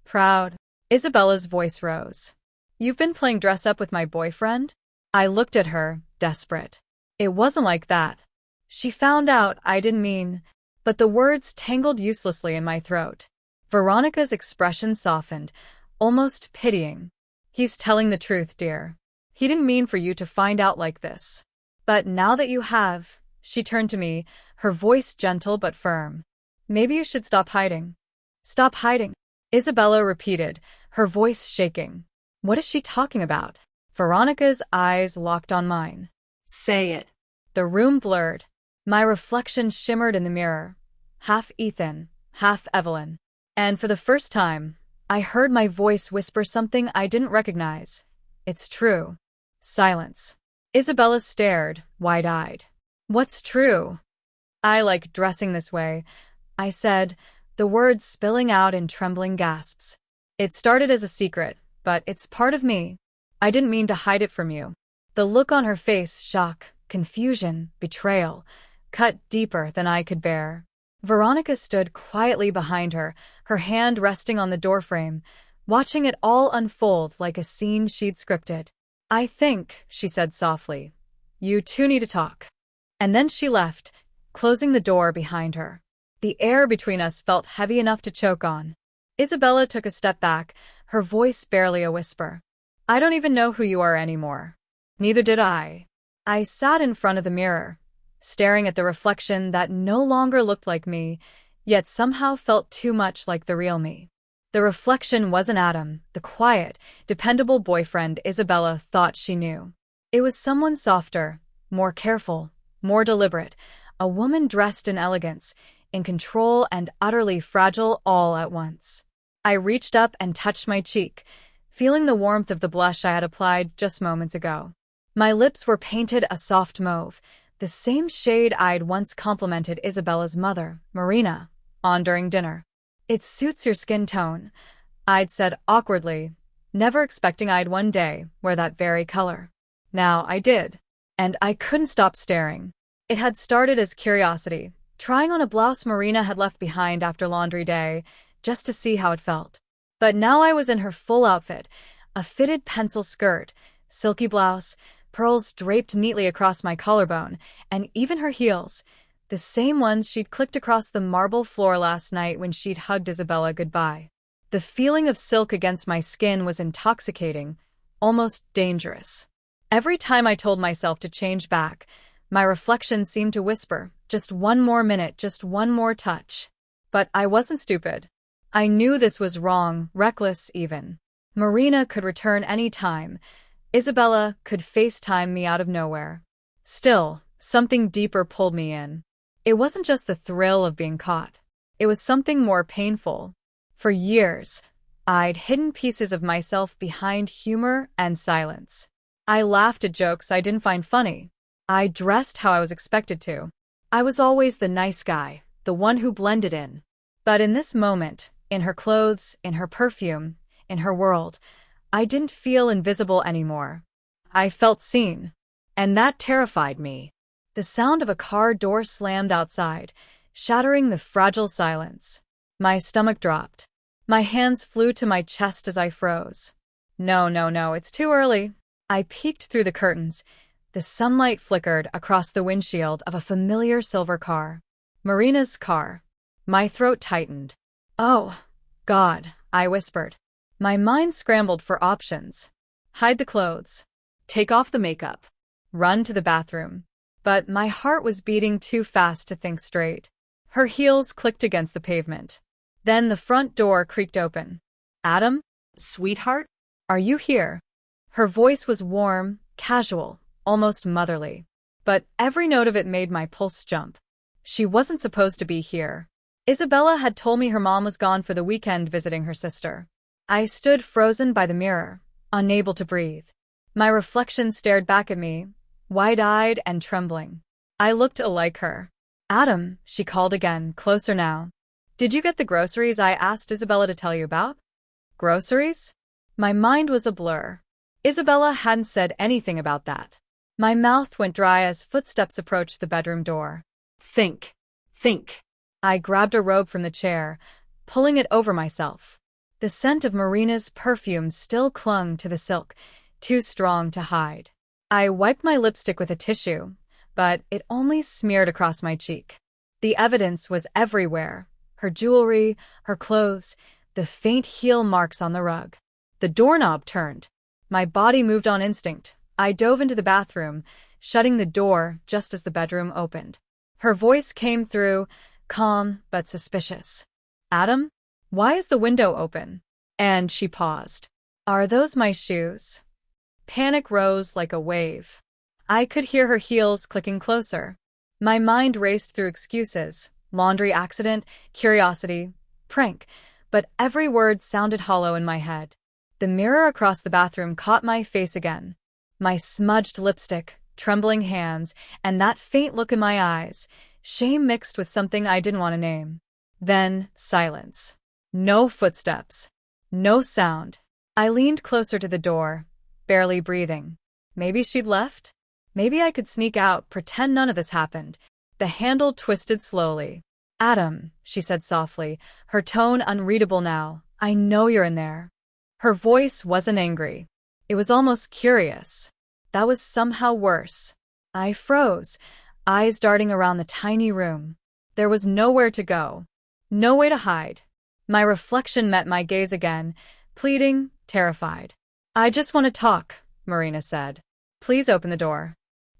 Proud? Isabella's voice rose. You've been playing dress up with my boyfriend? I looked at her, desperate. It wasn't like that. She found out I didn't mean, but the words tangled uselessly in my throat. Veronica's expression softened, almost pitying. He's telling the truth, dear. He didn't mean for you to find out like this. But now that you have, she turned to me, her voice gentle but firm. Maybe you should stop hiding. Stop hiding, Isabella repeated, her voice shaking. What is she talking about? Veronica's eyes locked on mine. Say it. The room blurred. My reflection shimmered in the mirror. Half Ethan, half Evelyn. And for the first time, I heard my voice whisper something I didn't recognize. It's true. Silence. Isabella stared, wide-eyed. What's true? I like dressing this way, I said, the words spilling out in trembling gasps. It started as a secret, but it's part of me. I didn't mean to hide it from you. The look on her face, shock, confusion, betrayal, cut deeper than I could bear. Veronica stood quietly behind her, her hand resting on the doorframe, watching it all unfold like a scene she'd scripted. I think, she said softly, you two need to talk. And then she left, closing the door behind her. The air between us felt heavy enough to choke on. Isabella took a step back, her voice barely a whisper. I don't even know who you are anymore. Neither did I. I sat in front of the mirror, staring at the reflection that no longer looked like me, yet somehow felt too much like the real me. The reflection wasn't Adam, the quiet, dependable boyfriend Isabella thought she knew. It was someone softer, more careful, more deliberate, a woman dressed in elegance, in control and utterly fragile all at once. I reached up and touched my cheek, feeling the warmth of the blush I had applied just moments ago. My lips were painted a soft mauve, the same shade I'd once complimented Isabella's mother, Marina, on during dinner. It suits your skin tone, I'd said awkwardly, never expecting I'd one day wear that very color. Now I did, and I couldn't stop staring. It had started as curiosity, trying on a blouse Marina had left behind after laundry day, just to see how it felt. But now I was in her full outfit, a fitted pencil skirt, silky blouse, pearls draped neatly across my collarbone, and even her heels, the same ones she'd clicked across the marble floor last night when she'd hugged Isabella goodbye. The feeling of silk against my skin was intoxicating, almost dangerous. Every time I told myself to change back, my reflection seemed to whisper, just one more minute, just one more touch. But I wasn't stupid. I knew this was wrong, reckless even. Marina could return any time. Isabella could FaceTime me out of nowhere. Still, something deeper pulled me in. It wasn't just the thrill of being caught. It was something more painful. For years, I'd hidden pieces of myself behind humor and silence. I laughed at jokes I didn't find funny. I dressed how I was expected to. I was always the nice guy, the one who blended in. But in this moment, in her clothes, in her perfume, in her world, I didn't feel invisible anymore. I felt seen. And that terrified me. The sound of a car door slammed outside, shattering the fragile silence. My stomach dropped. My hands flew to my chest as I froze. No, it's too early. I peeked through the curtains. The sunlight flickered across the windshield of a familiar silver car. Marina's car. My throat tightened. Oh, God, I whispered. My mind scrambled for options. Hide the clothes. Take off the makeup. Run to the bathroom. But my heart was beating too fast to think straight. Her heels clicked against the pavement. Then the front door creaked open. Adam? Sweetheart? Are you here? Her voice was warm, casual, almost motherly. But every note of it made my pulse jump. She wasn't supposed to be here. Isabella had told me her mom was gone for the weekend visiting her sister. I stood frozen by the mirror, unable to breathe. My reflection stared back at me, wide-eyed and trembling. I looked like her. Adam, she called again, closer now. Did you get the groceries I asked Isabella to tell you about? Groceries? My mind was a blur. Isabella hadn't said anything about that. My mouth went dry as footsteps approached the bedroom door. Think. I grabbed a robe from the chair, pulling it over myself. The scent of Marina's perfume still clung to the silk, too strong to hide. I wiped my lipstick with a tissue, but it only smeared across my cheek. The evidence was everywhere. Her jewelry, her clothes, the faint heel marks on the rug. The doorknob turned. My body moved on instinct. I dove into the bathroom, shutting the door just as the bedroom opened. Her voice came through, calm but suspicious. Adam? Why is the window open? And she paused. Are those my shoes? Panic rose like a wave. I could hear her heels clicking closer. My mind raced through excuses. Laundry accident, curiosity, prank, but every word sounded hollow in my head. The mirror across the bathroom caught my face again. My smudged lipstick, trembling hands, and that faint look in my eyes, shame mixed with something I didn't want to name. Then, silence. No footsteps. No sound. I leaned closer to the door, barely breathing. Maybe she'd left? Maybe I could sneak out, pretend none of this happened. The handle twisted slowly. Adam, she said softly, her tone unreadable now. I know you're in there. Her voice wasn't angry. It was almost curious. That was somehow worse. I froze, eyes darting around the tiny room. There was nowhere to go. No way to hide. My reflection met my gaze again, pleading, terrified. I just want to talk, Marina said. Please open the door.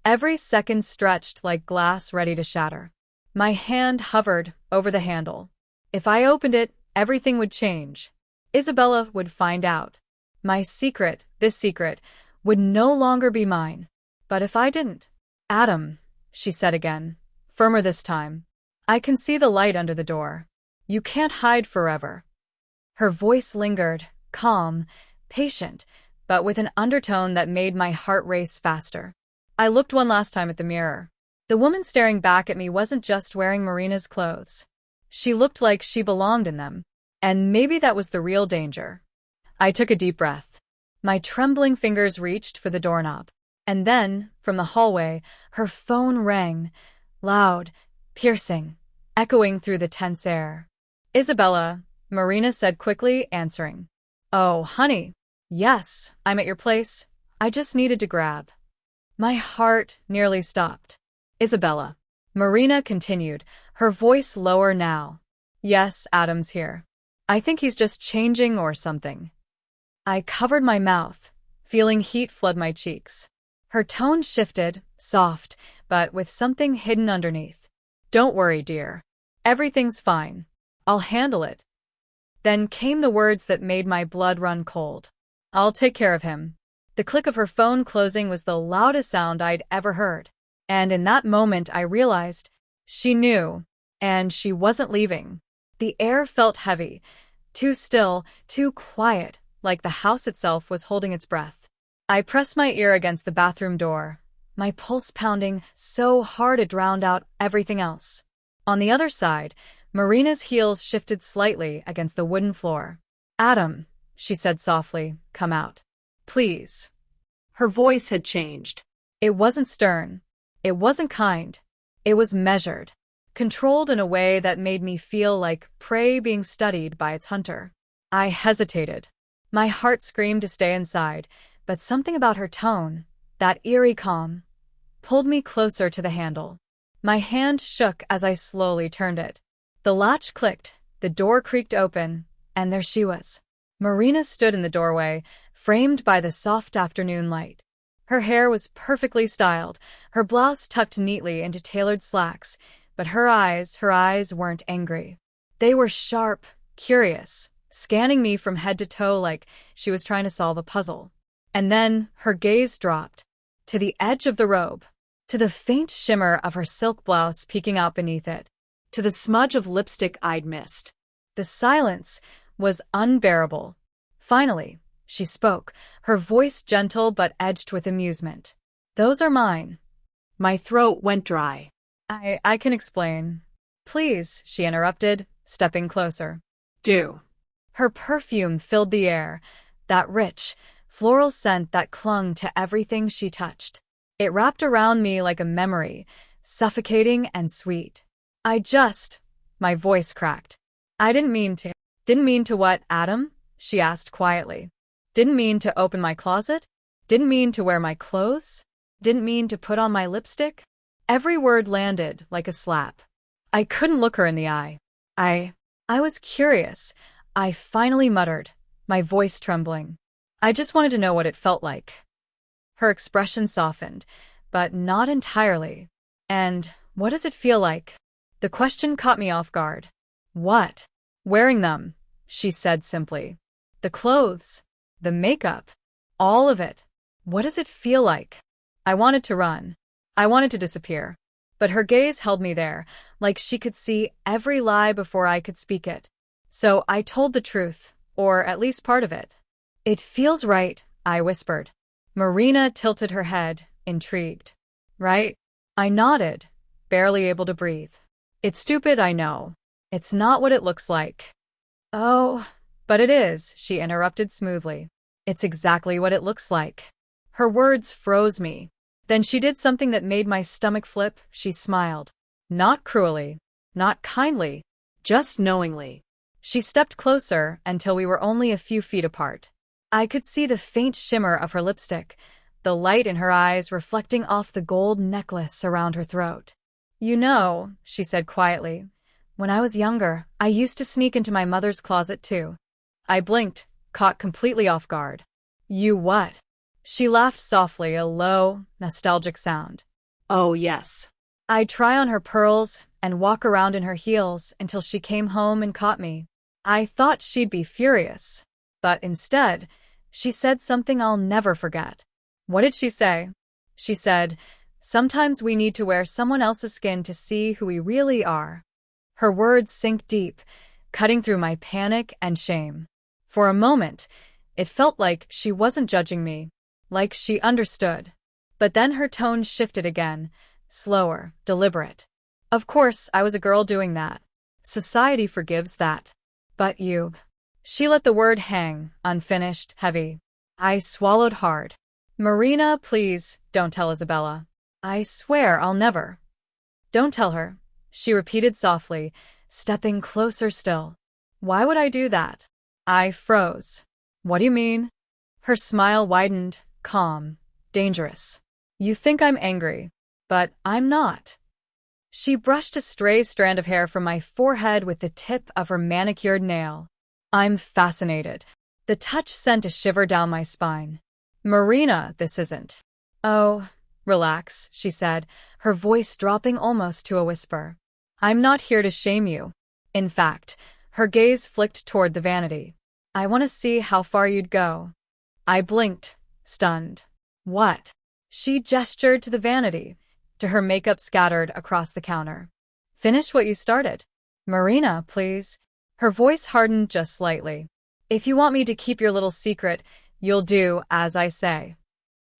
Every second stretched like glass ready to shatter. My hand hovered over the handle. If I opened it, everything would change. Isabella would find out. My secret, this secret, would no longer be mine. But if I didn't? Adam, she said again, firmer this time. I can see the light under the door. You can't hide forever. Her voice lingered, calm, patient, but with an undertone that made my heart race faster. I looked one last time at the mirror. The woman staring back at me wasn't just wearing Marina's clothes. She looked like she belonged in them. And maybe that was the real danger. I took a deep breath. My trembling fingers reached for the doorknob. And then, from the hallway, her phone rang. Loud, piercing, echoing through the tense air. Isabella, Marina said quickly, answering. Oh, honey. Yes, I'm at your place. I just needed to grab. My heart nearly stopped. Isabella. Marina continued, her voice lower now. Yes, Adam's here. I think he's just changing or something. I covered my mouth, feeling heat flood my cheeks. Her tone shifted, soft, but with something hidden underneath. Don't worry, dear. Everything's fine. I'll handle it. Then came the words that made my blood run cold. I'll take care of him. The click of her phone closing was the loudest sound I'd ever heard. And in that moment I realized she knew, and she wasn't leaving. The air felt heavy, too still, too quiet, like the house itself was holding its breath. I pressed my ear against the bathroom door, my pulse pounding so hard it drowned out everything else. On the other side, Marina's heels shifted slightly against the wooden floor. Adam, she said softly, come out. Please. Her voice had changed. It wasn't stern. It wasn't kind. It was measured, controlled in a way that made me feel like prey being studied by its hunter. I hesitated. My heart screamed to stay inside, but something about her tone, that eerie calm, pulled me closer to the handle. My hand shook as I slowly turned it. The latch clicked, the door creaked open, and there she was. Marina stood in the doorway, framed by the soft afternoon light. Her hair was perfectly styled, her blouse tucked neatly into tailored slacks, but her eyes weren't angry. They were sharp, curious, scanning me from head to toe like she was trying to solve a puzzle. And then her gaze dropped to the edge of the robe, to the faint shimmer of her silk blouse peeking out beneath it, to the smudge of lipstick I'd missed. The silence was unbearable. Finally, she spoke, her voice gentle but edged with amusement. Those are mine. My throat went dry. I can explain. Please, she interrupted, stepping closer. Do. Her perfume filled the air, that rich, floral scent that clung to everything she touched. It wrapped around me like a memory, suffocating and sweet. My voice cracked. I didn't mean to. Didn't mean to what, Adam? She asked quietly. Didn't mean to open my closet? Didn't mean to wear my clothes? Didn't mean to put on my lipstick? Every word landed like a slap. I couldn't look her in the eye. I was curious. I finally muttered, my voice trembling. I just wanted to know what it felt like. Her expression softened, but not entirely. And what does it feel like? The question caught me off guard. What? Wearing them, she said simply. The clothes, the makeup, all of it. What does it feel like? I wanted to run. I wanted to disappear. But her gaze held me there, like she could see every lie before I could speak it. So I told the truth, or at least part of it. It feels right, I whispered. Marina tilted her head, intrigued. Right? I nodded, barely able to breathe. It's stupid, I know. It's not what it looks like. Oh, but it is, she interrupted smoothly. It's exactly what it looks like. Her words froze me. Then she did something that made my stomach flip. She smiled. Not cruelly, not kindly, just knowingly. She stepped closer until we were only a few feet apart. I could see the faint shimmer of her lipstick, the light in her eyes reflecting off the gold necklace around her throat. You know, she said quietly, when I was younger, I used to sneak into my mother's closet too. I blinked, caught completely off guard. You what? She laughed softly, a low, nostalgic sound. Oh, yes. I'd try on her pearls and walk around in her heels until she came home and caught me. I thought she'd be furious, but instead, she said something I'll never forget. What did she say? She said, sometimes we need to wear someone else's skin to see who we really are. Her words sank deep, cutting through my panic and shame. For a moment, it felt like she wasn't judging me, like she understood. But then her tone shifted again, slower, deliberate. Of course, I was a girl doing that. Society forgives that. But you. She let the word hang, unfinished, heavy. I swallowed hard. Marina, please, don't tell Isabella. I swear I'll never. Don't tell her. she repeated softly, stepping closer still. Why would I do that? I froze. What do you mean? Her smile widened, calm, dangerous. You think I'm angry, but I'm not. She brushed a stray strand of hair from my forehead with the tip of her manicured nail. I'm fascinated. The touch sent a shiver down my spine. Marina, this isn't. Oh, relax, she said, her voice dropping almost to a whisper. I'm not here to shame you. In fact, her gaze flicked toward the vanity. I want to see how far you'd go. I blinked, stunned. What? She gestured to the vanity, to her makeup scattered across the counter. Finish what you started. Marina, please. Her voice hardened just slightly. If you want me to keep your little secret, you'll do as I say.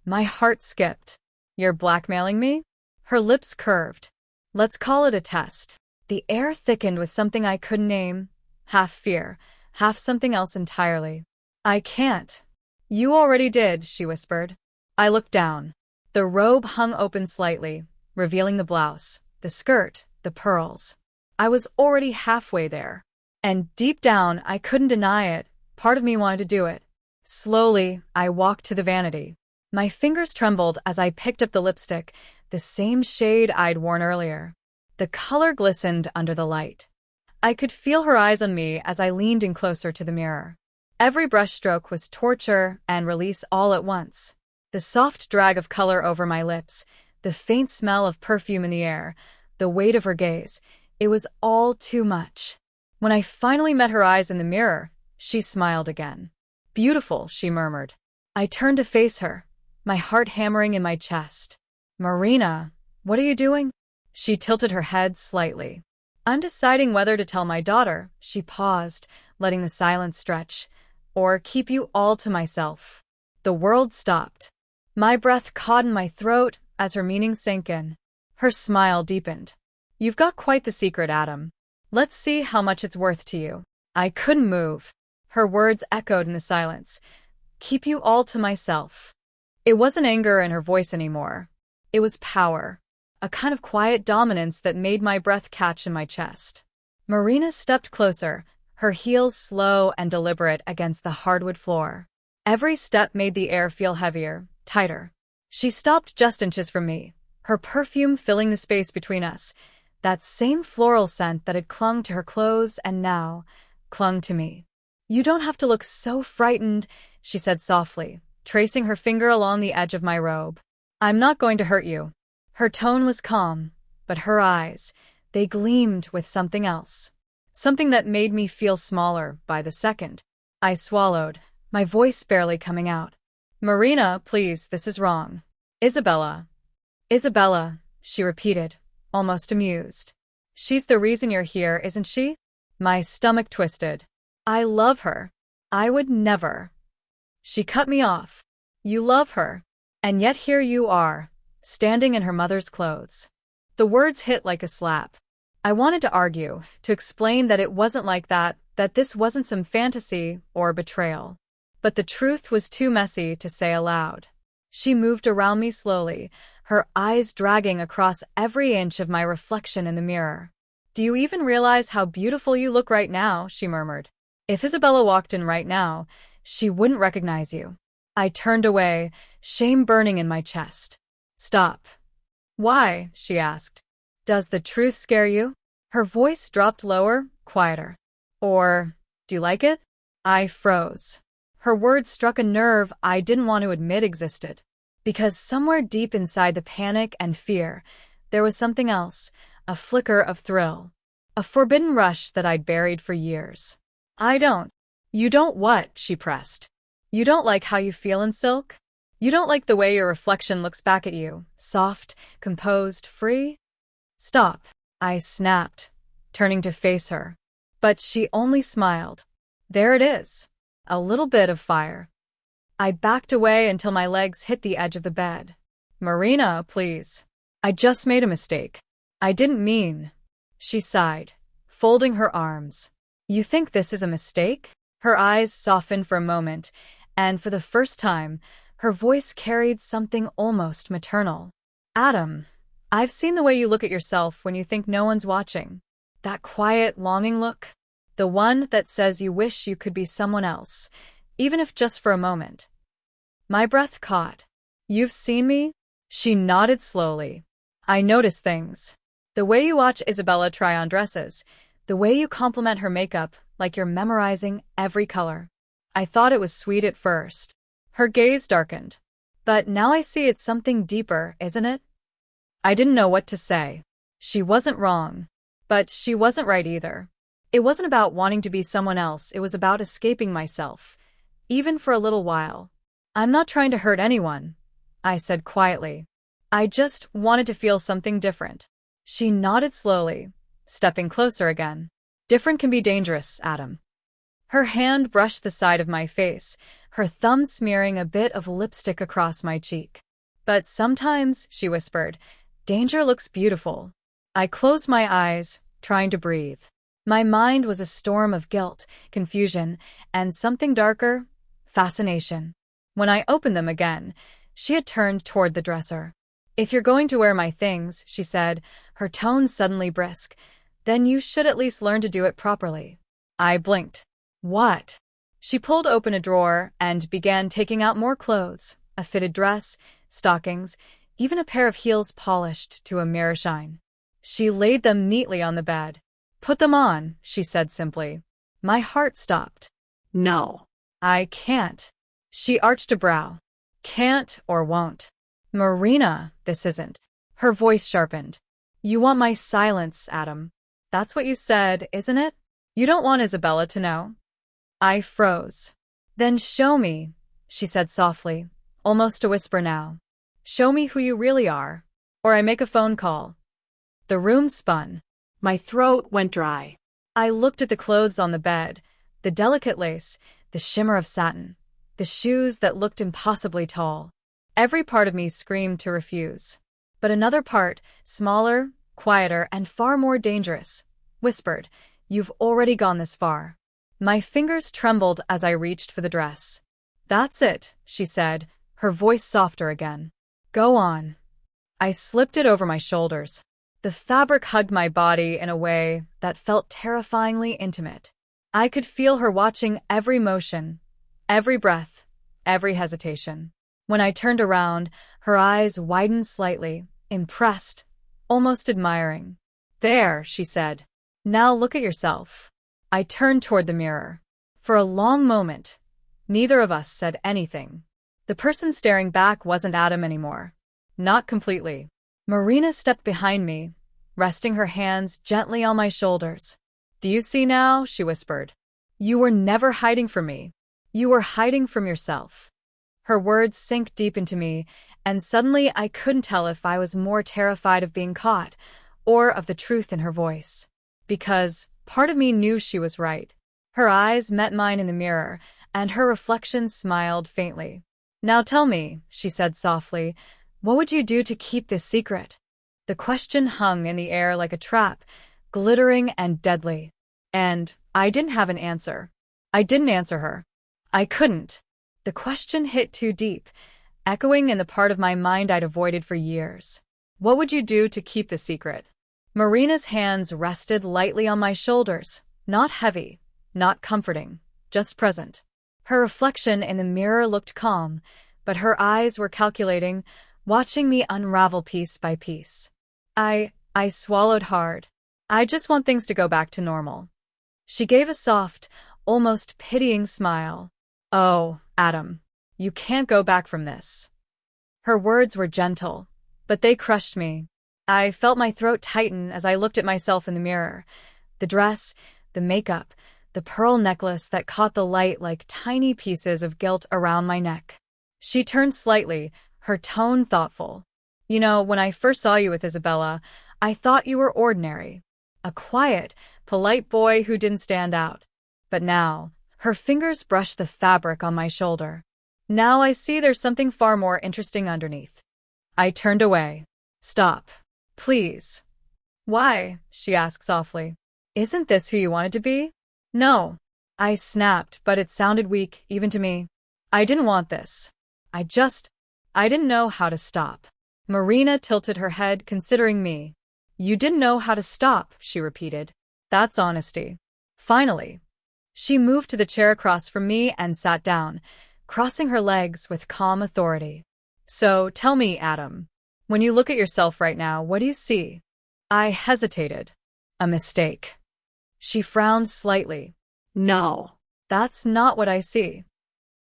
My heart skipped. You're blackmailing me? Her lips curved. Let's call it a test. The air thickened with something I couldn't name, half fear, half something else entirely. I can't. You already did, she whispered. I looked down. The robe hung open slightly, revealing the blouse, the skirt, the pearls. I was already halfway there. And deep down, I couldn't deny it. Part of me wanted to do it. Slowly, I walked to the vanity. My fingers trembled as I picked up the lipstick, the same shade I'd worn earlier. The color glistened under the light. I could feel her eyes on me as I leaned in closer to the mirror. Every brushstroke was torture and release all at once. The soft drag of color over my lips, the faint smell of perfume in the air, the weight of her gaze, it was all too much. When I finally met her eyes in the mirror, she smiled again. Beautiful, she murmured. I turned to face her, my heart hammering in my chest. Marina, what are you doing? She tilted her head slightly. I'm deciding whether to tell my daughter, she paused, letting the silence stretch, or keep you all to myself. The world stopped. My breath caught in my throat as her meaning sank in. Her smile deepened. You've got quite the secret, Adam. Let's see how much it's worth to you. I couldn't move. Her words echoed in the silence. Keep you all to myself. It wasn't anger in her voice anymore. It was power. A kind of quiet dominance that made my breath catch in my chest. Marina stepped closer, her heels slow and deliberate against the hardwood floor. Every step made the air feel heavier, tighter. She stopped just inches from me, her perfume filling the space between us, that same floral scent that had clung to her clothes and now clung to me. You don't have to look so frightened, she said softly, tracing her finger along the edge of my robe. I'm not going to hurt you. Her tone was calm, but her eyes, they gleamed with something else. Something that made me feel smaller by the second. I swallowed, my voice barely coming out. Marina, please, this is wrong. Isabella, she repeated, almost amused. She's the reason you're here, isn't she? My stomach twisted. I love her. I would never. She cut me off. You love her. And yet here you are, standing in her mother's clothes. The words hit like a slap. I wanted to argue, to explain that it wasn't like that this wasn't some fantasy or betrayal. But the truth was too messy to say aloud. She moved around me slowly, her eyes dragging across every inch of my reflection in the mirror. Do you even realize how beautiful you look right now? She murmured. If Isabella walked in right now, she wouldn't recognize you. I turned away, shame burning in my chest. Stop. Why? She asked. Does the truth scare you? Her voice dropped lower, quieter. Or, do you like it? I froze. Her words struck a nerve I didn't want to admit existed. Because somewhere deep inside the panic and fear, there was something else, a flicker of thrill. A forbidden rush that I'd buried for years. I don't. You don't what? She pressed. You don't like how you feel in silk? You don't like the way your reflection looks back at you, soft, composed, free? Stop, I snapped, turning to face her. But she only smiled. There it is. A little bit of fire. I backed away until my legs hit the edge of the bed. Marina, please. I just made a mistake. I didn't mean. She sighed, folding her arms. You think this is a mistake? Her eyes softened for a moment, and for the first time, her voice carried something almost maternal. Adam, I've seen the way you look at yourself when you think no one's watching. That quiet, longing look. The one that says you wish you could be someone else, even if just for a moment. My breath caught. You've seen me? She nodded slowly. I notice things. The way you watch Isabella try on dresses. The way you compliment her makeup like you're memorizing every color. I thought it was sweet at first. Her gaze darkened. But now I see it's something deeper, isn't it? I didn't know what to say. She wasn't wrong. But she wasn't right either. It wasn't about wanting to be someone else, it was about escaping myself. Even for a little while. I'm not trying to hurt anyone, I said quietly. I just wanted to feel something different. She nodded slowly, stepping closer again. Different can be dangerous, Adam. Her hand brushed the side of my face, her thumb smearing a bit of lipstick across my cheek. But sometimes, she whispered, danger looks beautiful. I closed my eyes, trying to breathe. My mind was a storm of guilt, confusion, and something darker, fascination. When I opened them again, she had turned toward the dresser. If you're going to wear my things, she said, her tone suddenly brisk, then you should at least learn to do it properly. I blinked. What? She pulled open a drawer and began taking out more clothes, a fitted dress, stockings, even a pair of heels polished to a mirror shine. She laid them neatly on the bed. Put them on, she said simply. My heart stopped. No. I can't. She arched a brow. Can't or won't. Marina, this isn't. Her voice sharpened. You want my silence, Adam. That's what you said, isn't it? You don't want Isabella to know? I froze. Then show me, she said softly, almost a whisper now. Show me who you really are, or I make a phone call. The room spun. My throat went dry. I looked at the clothes on the bed, the delicate lace, the shimmer of satin, the shoes that looked impossibly tall. Every part of me screamed to refuse. But another part, smaller, quieter, and far more dangerous, whispered, You've already gone this far. My fingers trembled as I reached for the dress. That's it, she said, her voice softer again. Go on. I slipped it over my shoulders. The fabric hugged my body in a way that felt terrifyingly intimate. I could feel her watching every motion, every breath, every hesitation. When I turned around, her eyes widened slightly, impressed, almost admiring. There, she said. Now look at yourself. I turned toward the mirror. For a long moment, neither of us said anything. The person staring back wasn't Adam anymore. Not completely. Marina stepped behind me, resting her hands gently on my shoulders. Do you see now? She whispered. You were never hiding from me. You were hiding from yourself. Her words sank deep into me, and suddenly I couldn't tell if I was more terrified of being caught or of the truth in her voice. Because part of me knew she was right. Her eyes met mine in the mirror, and her reflection smiled faintly. Now tell me, she said softly, what would you do to keep this secret? The question hung in the air like a trap, glittering and deadly. And I didn't have an answer. I didn't answer her. I couldn't. The question hit too deep, echoing in the part of my mind I'd avoided for years. What would you do to keep the secret? Marina's hands rested lightly on my shoulders, not heavy, not comforting, just present. Her reflection in the mirror looked calm, but her eyes were calculating, watching me unravel piece by piece. I swallowed hard. I just want things to go back to normal. She gave a soft, almost pitying smile. Oh, Adam, you can't go back from this. Her words were gentle, but they crushed me. I felt my throat tighten as I looked at myself in the mirror. The dress, the makeup, the pearl necklace that caught the light like tiny pieces of guilt around my neck. She turned slightly, her tone thoughtful. You know, when I first saw you with Isabella, I thought you were ordinary. A quiet, polite boy who didn't stand out. But now, her fingers brushed the fabric on my shoulder. Now I see there's something far more interesting underneath. I turned away. Stop. Please. Why? She asked softly. Isn't this who you wanted to be? No. I snapped, but it sounded weak, even to me. I didn't want this. I didn't know how to stop. Marina tilted her head, considering me. You didn't know how to stop, she repeated. That's honesty. Finally. She moved to the chair across from me and sat down, crossing her legs with calm authority. So, tell me, Adam, when you look at yourself right now, what do you see? I hesitated. A mistake. She frowned slightly. No. That's not what I see.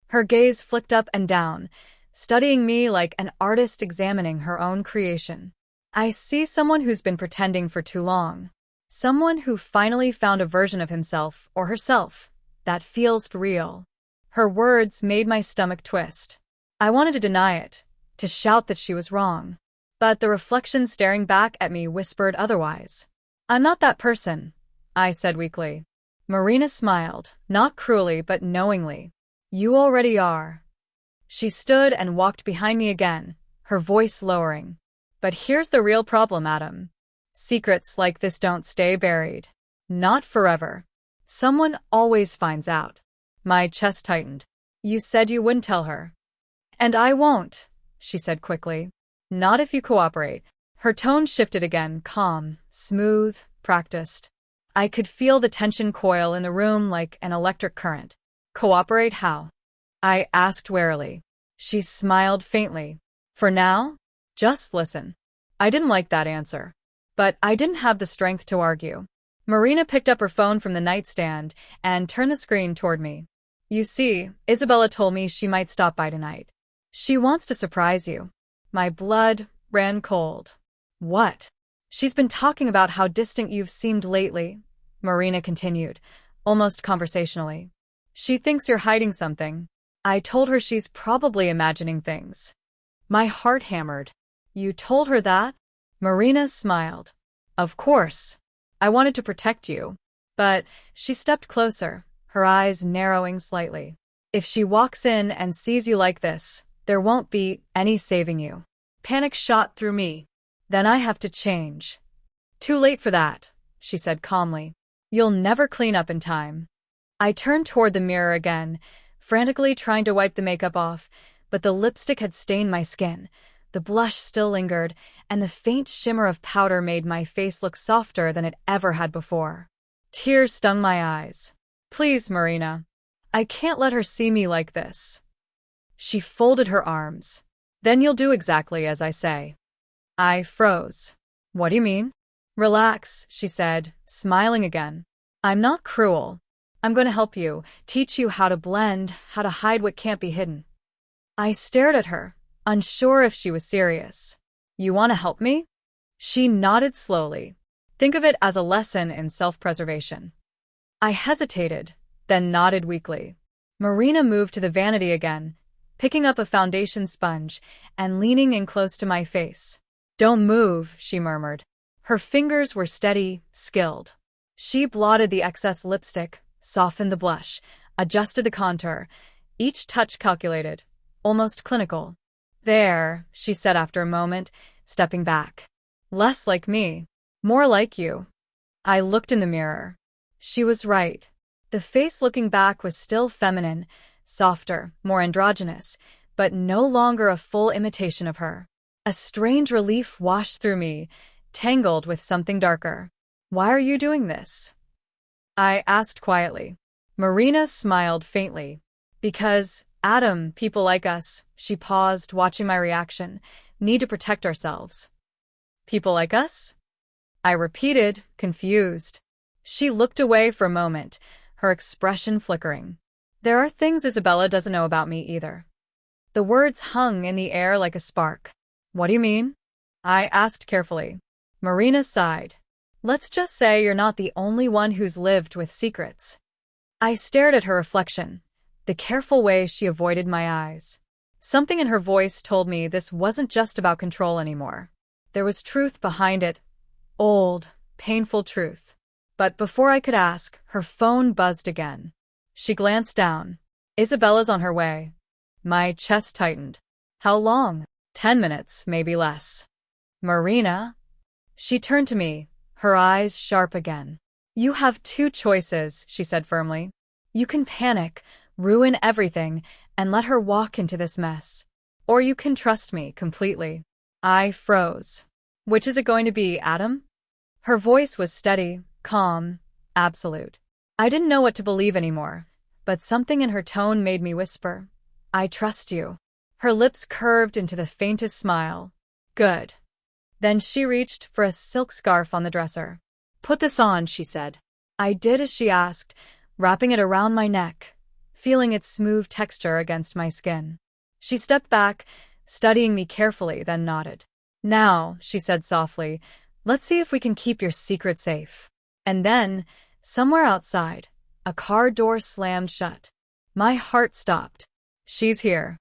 Her gaze flicked up and down, studying me like an artist examining her own creation. I see someone who's been pretending for too long. Someone who finally found a version of himself or herself that feels real. Her words made my stomach twist. I wanted to deny it, to shout that she was wrong. But the reflection staring back at me whispered otherwise. I'm not that person, I said weakly. Marina smiled, not cruelly but knowingly. You already are. She stood and walked behind me again, her voice lowering. But here's the real problem, Adam. Secrets like this don't stay buried. Not forever. Someone always finds out. My chest tightened. You said you wouldn't tell her. And I won't, she said quickly. Not if you cooperate. Her tone shifted again, calm, smooth, practiced. I could feel the tension coil in the room like an electric current. Cooperate how? I asked warily. She smiled faintly. For now, just listen. I didn't like that answer. But I didn't have the strength to argue. Marina picked up her phone from the nightstand and turned the screen toward me. You see, Isabella told me she might stop by tonight. She wants to surprise you. My blood ran cold. What? She's been talking about how distant you've seemed lately, Marina continued, almost conversationally. She thinks you're hiding something. I told her she's probably imagining things. My heart hammered. You told her that? Marina smiled. Of course. I wanted to protect you. But she stepped closer, her eyes narrowing slightly. If she walks in and sees you like this, there won't be any saving you. Panic shot through me. Then I have to change. Too late for that, she said calmly. You'll never clean up in time. I turned toward the mirror again, frantically trying to wipe the makeup off, but the lipstick had stained my skin. The blush still lingered, and the faint shimmer of powder made my face look softer than it ever had before. Tears stung my eyes. Please, Marina. I can't let her see me like this. She folded her arms. Then you'll do exactly as I say. I froze. What do you mean? Relax, she said, smiling again. I'm not cruel. I'm going to help you, teach you how to blend, how to hide what can't be hidden. I stared at her, unsure if she was serious. You want to help me? She nodded slowly. Think of it as a lesson in self-preservation. I hesitated, then nodded weakly. Marina moved to the vanity again, picking up a foundation sponge and leaning in close to my face. Don't move, she murmured. Her fingers were steady, skilled. She blotted the excess lipstick, softened the blush, adjusted the contour, each touch calculated, almost clinical. There, she said after a moment, stepping back. Less like me, more like you. I looked in the mirror. She was right. The face looking back was still feminine, softer, more androgynous, but no longer a full imitation of her. A strange relief washed through me, tangled with something darker. Why are you doing this? I asked quietly. Marina smiled faintly. Because, Adam, people like us, she paused, watching my reaction, need to protect ourselves. People like us? I repeated, confused. She looked away for a moment, her expression flickering. There are things Isabella doesn't know about me either. The words hung in the air like a spark. What do you mean? I asked carefully. Marina sighed. Let's just say you're not the only one who's lived with secrets. I stared at her reflection, the careful way she avoided my eyes. Something in her voice told me this wasn't just about control anymore. There was truth behind it. Old, painful truth. But before I could ask, her phone buzzed again. She glanced down. Isabella's on her way. My chest tightened. How long? 10 minutes, maybe less. Marina? She turned to me, her eyes sharp again. You have two choices, she said firmly. You can panic, ruin everything, and let her walk into this mess. Or you can trust me completely. I froze. Which is it going to be, Adam? Her voice was steady, calm, absolute. I didn't know what to believe anymore, but something in her tone made me whisper, I trust you. Her lips curved into the faintest smile. Good. Then she reached for a silk scarf on the dresser. Put this on, she said. I did as she asked, wrapping it around my neck, feeling its smooth texture against my skin. She stepped back, studying me carefully, then nodded. Now, she said softly, let's see if we can keep your secret safe. And then, somewhere outside, a car door slammed shut. My heart stopped. She's here.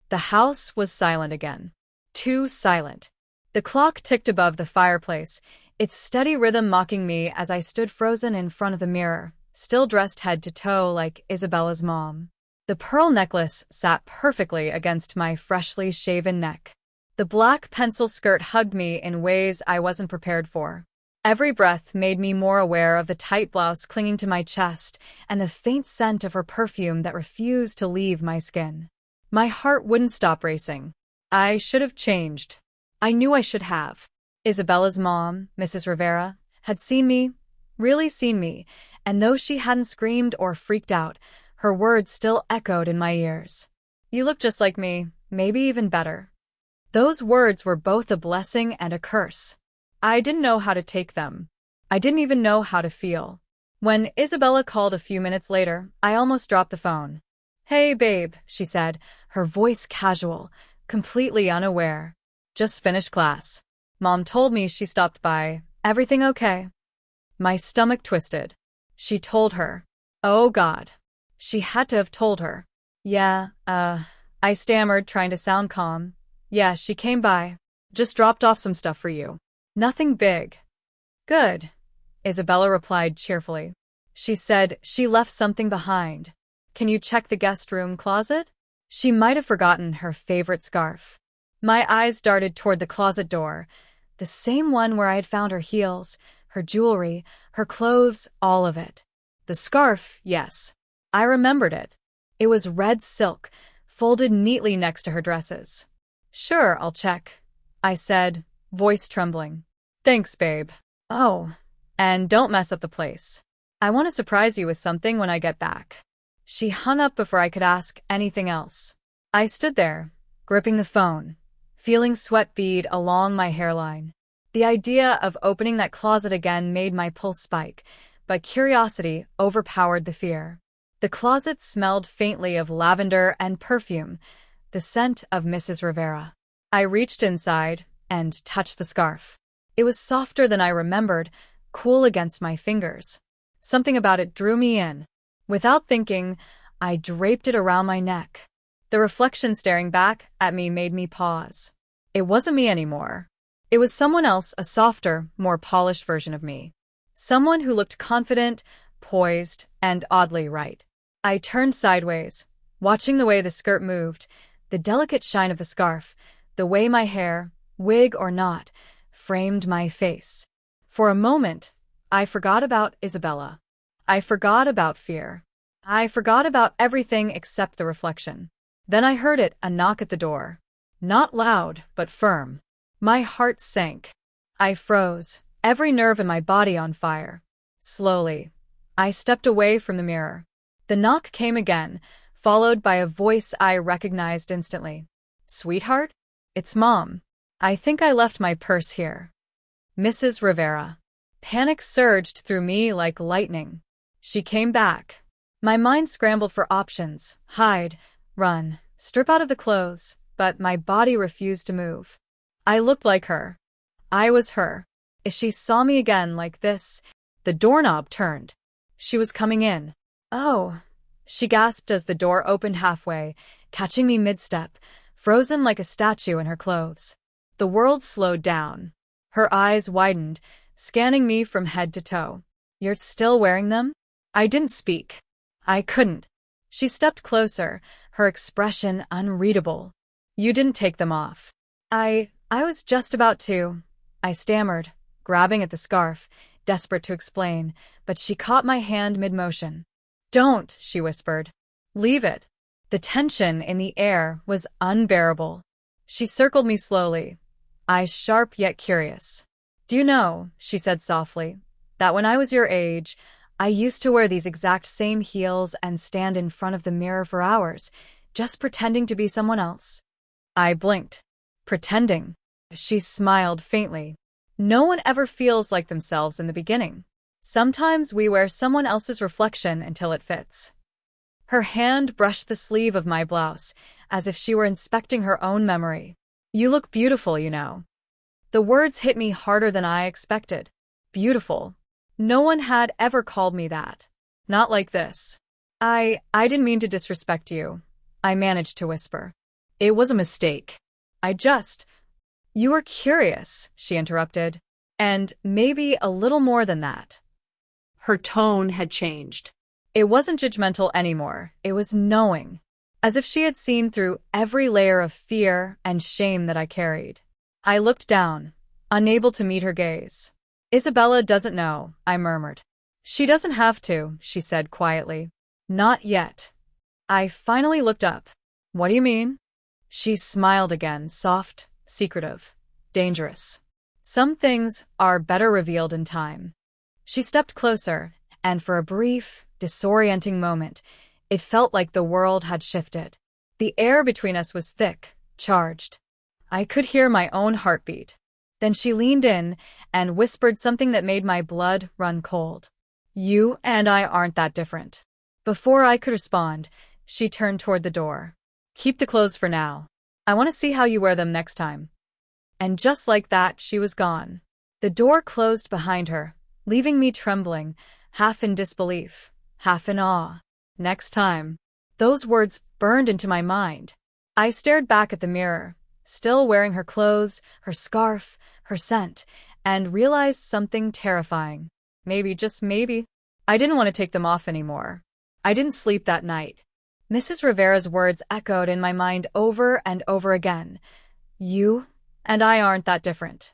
The house was silent again. Too silent. The clock ticked above the fireplace, its steady rhythm mocking me as I stood frozen in front of the mirror, still dressed head to toe like Isabella's mom. The pearl necklace sat perfectly against my freshly shaven neck. The black pencil skirt hugged me in ways I wasn't prepared for. Every breath made me more aware of the tight blouse clinging to my chest and the faint scent of her perfume that refused to leave my skin. My heart wouldn't stop racing. I should have changed. I knew I should have. Isabella's mom, Mrs. Rivera, had seen me, really seen me, and though she hadn't screamed or freaked out, her words still echoed in my ears. You look just like me, maybe even better. Those words were both a blessing and a curse. I didn't know how to take them. I didn't even know how to feel. When Isabella called a few minutes later, I almost dropped the phone. Hey, babe, she said, her voice casual, completely unaware. Just finished class. Mom told me she stopped by. Everything okay? My stomach twisted. She told her. Oh, God. She had to have told her. Yeah, I stammered, trying to sound calm. Yeah, she came by. Just dropped off some stuff for you. Nothing big. Good, Isabella replied cheerfully. She said she left something behind. Can you check the guest room closet? She might have forgotten her favorite scarf. My eyes darted toward the closet door, the same one where I had found her heels, her jewelry, her clothes, all of it. The scarf, yes. I remembered it. It was red silk, folded neatly next to her dresses. Sure, I'll check, I said, voice trembling. Thanks, babe. Oh, and don't mess up the place. I want to surprise you with something when I get back. She hung up before I could ask anything else. I stood there, gripping the phone, feeling sweat bead along my hairline. The idea of opening that closet again made my pulse spike, but curiosity overpowered the fear. The closet smelled faintly of lavender and perfume, the scent of Mrs. Rivera. I reached inside and touched the scarf. It was softer than I remembered, cool against my fingers. Something about it drew me in. Without thinking, I draped it around my neck. The reflection staring back at me made me pause. It wasn't me anymore. It was someone else, a softer, more polished version of me. Someone who looked confident, poised, and oddly right. I turned sideways, watching the way the skirt moved, the delicate shine of the scarf, the way my hair, wig or not, framed my face. For a moment, I forgot about Isabella. I forgot about fear. I forgot about everything except the reflection. Then I heard it, a knock at the door. Not loud, but firm. My heart sank. I froze, every nerve in my body on fire. Slowly, I stepped away from the mirror. The knock came again, followed by a voice I recognized instantly. Sweetheart? It's Mom. I think I left my purse here. Mrs. Rivera. Panic surged through me like lightning. She came back. My mind scrambled for options. Hide, run, strip out of the clothes, but my body refused to move. I looked like her. I was her. If she saw me again like this, the doorknob turned. She was coming in. Oh, she gasped as the door opened halfway, catching me mid-step, frozen like a statue in her clothes. The world slowed down. Her eyes widened, scanning me from head to toe. You're still wearing them? I didn't speak. I couldn't. She stepped closer, her expression unreadable. You didn't take them off. I was just about to. I stammered, grabbing at the scarf, desperate to explain, but she caught my hand mid-motion. Don't, she whispered. Leave it. The tension in the air was unbearable. She circled me slowly, eyes sharp yet curious. Do you know, she said softly, that when I was your age, I used to wear these exact same heels and stand in front of the mirror for hours, just pretending to be someone else. I blinked. Pretending. She smiled faintly. No one ever feels like themselves in the beginning. Sometimes we wear someone else's reflection until it fits. Her hand brushed the sleeve of my blouse, as if she were inspecting her own memory. You look beautiful, you know. The words hit me harder than I expected. Beautiful. No one had ever called me that. Not like this. I didn't mean to disrespect you, I managed to whisper. It was a mistake. You were curious, she interrupted. And maybe a little more than that. Her tone had changed. It wasn't judgmental anymore, it was knowing, as if she had seen through every layer of fear and shame that I carried. I looked down, unable to meet her gaze. Isabella doesn't know, I murmured. She doesn't have to, she said quietly. Not yet. I finally looked up. What do you mean? She smiled again, soft, secretive, dangerous. Some things are better revealed in time. She stepped closer, and for a brief, disorienting moment, it felt like the world had shifted. The air between us was thick, charged. I could hear my own heartbeat. Then she leaned in and whispered something that made my blood run cold. You and I aren't that different. Before I could respond, she turned toward the door. Keep the clothes for now. I want to see how you wear them next time. And just like that, she was gone. The door closed behind her, leaving me trembling, half in disbelief, half in awe. Next time. Those words burned into my mind. I stared back at the mirror, still wearing her clothes, her scarf, her scent, and realized something terrifying. Maybe, just maybe, I didn't want to take them off anymore. I didn't sleep that night. Mrs. Rivera's words echoed in my mind over and over again. You and I aren't that different.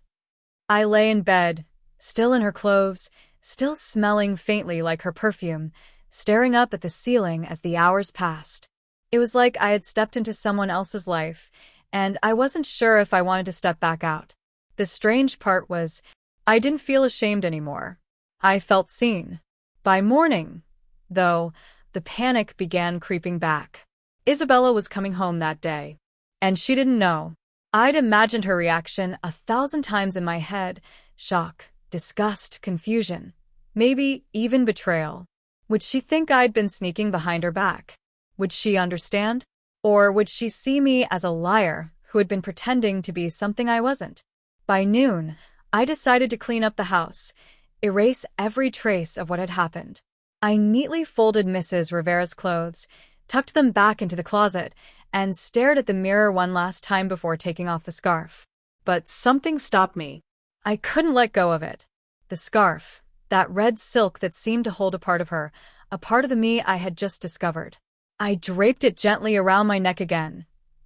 I lay in bed, still in her clothes, still smelling faintly like her perfume, staring up at the ceiling as the hours passed. It was like I had stepped into someone else's life, and I wasn't sure if I wanted to step back out. The strange part was, I didn't feel ashamed anymore. I felt seen. By morning, though, the panic began creeping back. Isabella was coming home that day, and she didn't know. I'd imagined her reaction 1,000 times in my head. Shock, disgust, confusion, maybe even betrayal. Would she think I'd been sneaking behind her back? Would she understand? Or would she see me as a liar who had been pretending to be something I wasn't? By noon, I decided to clean up the house, erase every trace of what had happened. I neatly folded Mrs. Rivera's clothes, tucked them back into the closet, and stared at the mirror one last time before taking off the scarf. But something stopped me. I couldn't let go of it. The scarf, that red silk that seemed to hold a part of her, a part of the me I had just discovered. I draped it gently around my neck again,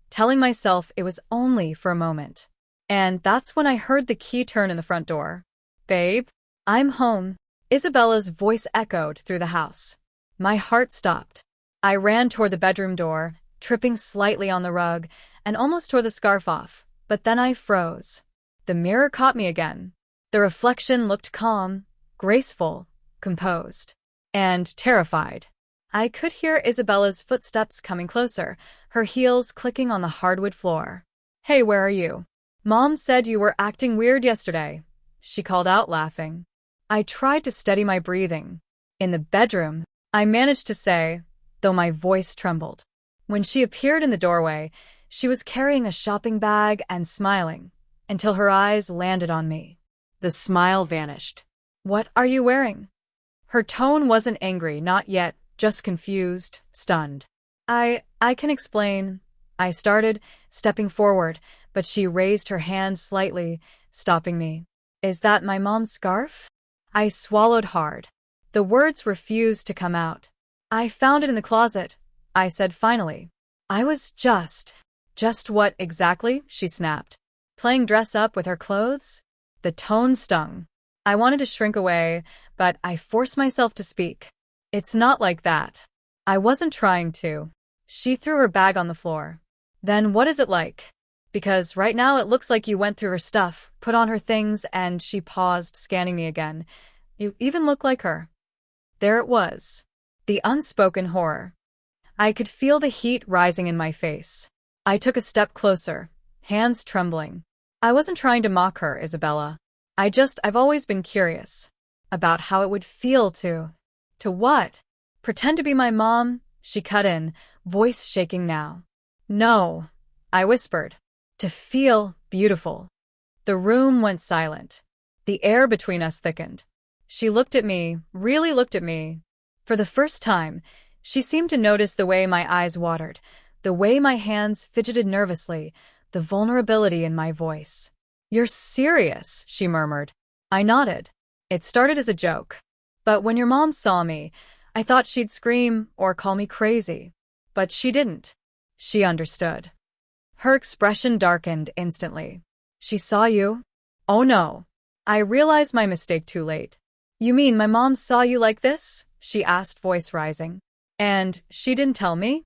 telling myself it was only for a moment. And that's when I heard the key turn in the front door. Babe, I'm home. Isabella's voice echoed through the house. My heart stopped. I ran toward the bedroom door, tripping slightly on the rug, and almost tore the scarf off, but then I froze. The mirror caught me again. The reflection looked calm, graceful, composed, and terrified. I could hear Isabella's footsteps coming closer, her heels clicking on the hardwood floor. Hey, where are you? Mom said you were acting weird yesterday, she called out, laughing. I tried to steady my breathing. In the bedroom, I managed to say, though my voice trembled. When she appeared in the doorway, she was carrying a shopping bag and smiling, until her eyes landed on me. The smile vanished. What are you wearing? Her tone wasn't angry, not yet, just confused, stunned. I can explain. I started, stepping forward, but she raised her hand slightly, stopping me. Is that my mom's scarf? I swallowed hard. The words refused to come out. I found it in the closet, I said finally. I was just what exactly? She snapped. Playing dress up with her clothes? The tone stung. I wanted to shrink away, but I forced myself to speak. It's not like that. I wasn't trying to. She threw her bag on the floor. Then what is it like? Because right now it looks like you went through her stuff, put on her things, and she paused, scanning me again. You even look like her. There it was. The unspoken horror. I could feel the heat rising in my face. I took a step closer, hands trembling. I wasn't trying to mock her, Isabella. I've always been curious about how it would feel to what? Pretend to be my mom? She cut in, voice shaking now. No, I whispered. To feel beautiful. The room went silent. The air between us thickened. She looked at me, really looked at me. For the first time, she seemed to notice the way my eyes watered, the way my hands fidgeted nervously, the vulnerability in my voice. You're serious, she murmured. I nodded. It started as a joke. But when your mom saw me, I thought she'd scream or call me crazy. But she didn't. She understood. Her expression darkened instantly. She saw you? Oh no. I realized my mistake too late. You mean my mom saw you like this? She asked, voice rising. And she didn't tell me?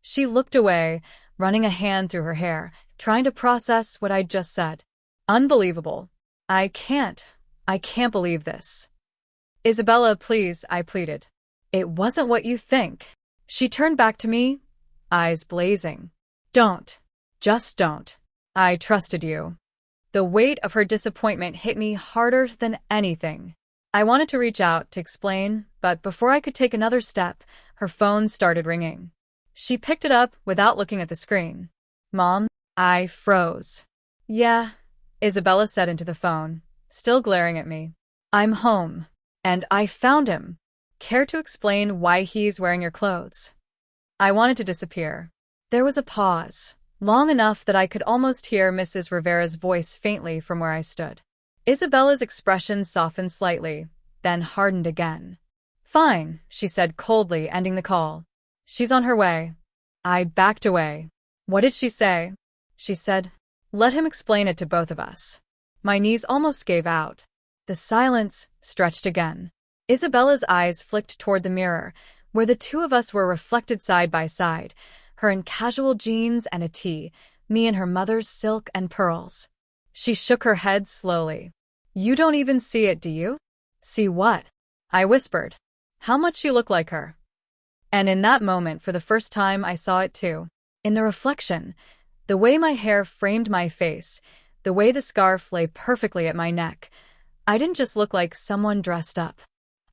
She looked away, running a hand through her hair, trying to process what I'd just said. Unbelievable. I can't believe this. Isabella, please, I pleaded. It wasn't what you think. She turned back to me, eyes blazing. Don't. Just don't. I trusted you. The weight of her disappointment hit me harder than anything. I wanted to reach out to explain, but before I could take another step, her phone started ringing. She picked it up without looking at the screen. Mom? I froze. Yeah, Isabella said into the phone, still glaring at me. I'm home. And I found him. Care to explain why he's wearing your clothes? I wanted to disappear. There was a pause, long enough that I could almost hear Mrs. Rivera's voice faintly from where I stood. Isabella's expression softened slightly, then hardened again. Fine, she said coldly, ending the call. She's on her way. I backed away. What did she say? She said, let him explain it to both of us. My knees almost gave out. The silence stretched again. Isabella's eyes flicked toward the mirror, where the two of us were reflected side by side, her in casual jeans and a tee, me in her mother's silk and pearls. She shook her head slowly. You don't even see it, do you? See what? I whispered. How much you look like her. And in that moment, for the first time, I saw it too. In the reflection, the way my hair framed my face, the way the scarf lay perfectly at my neck, I didn't just look like someone dressed up.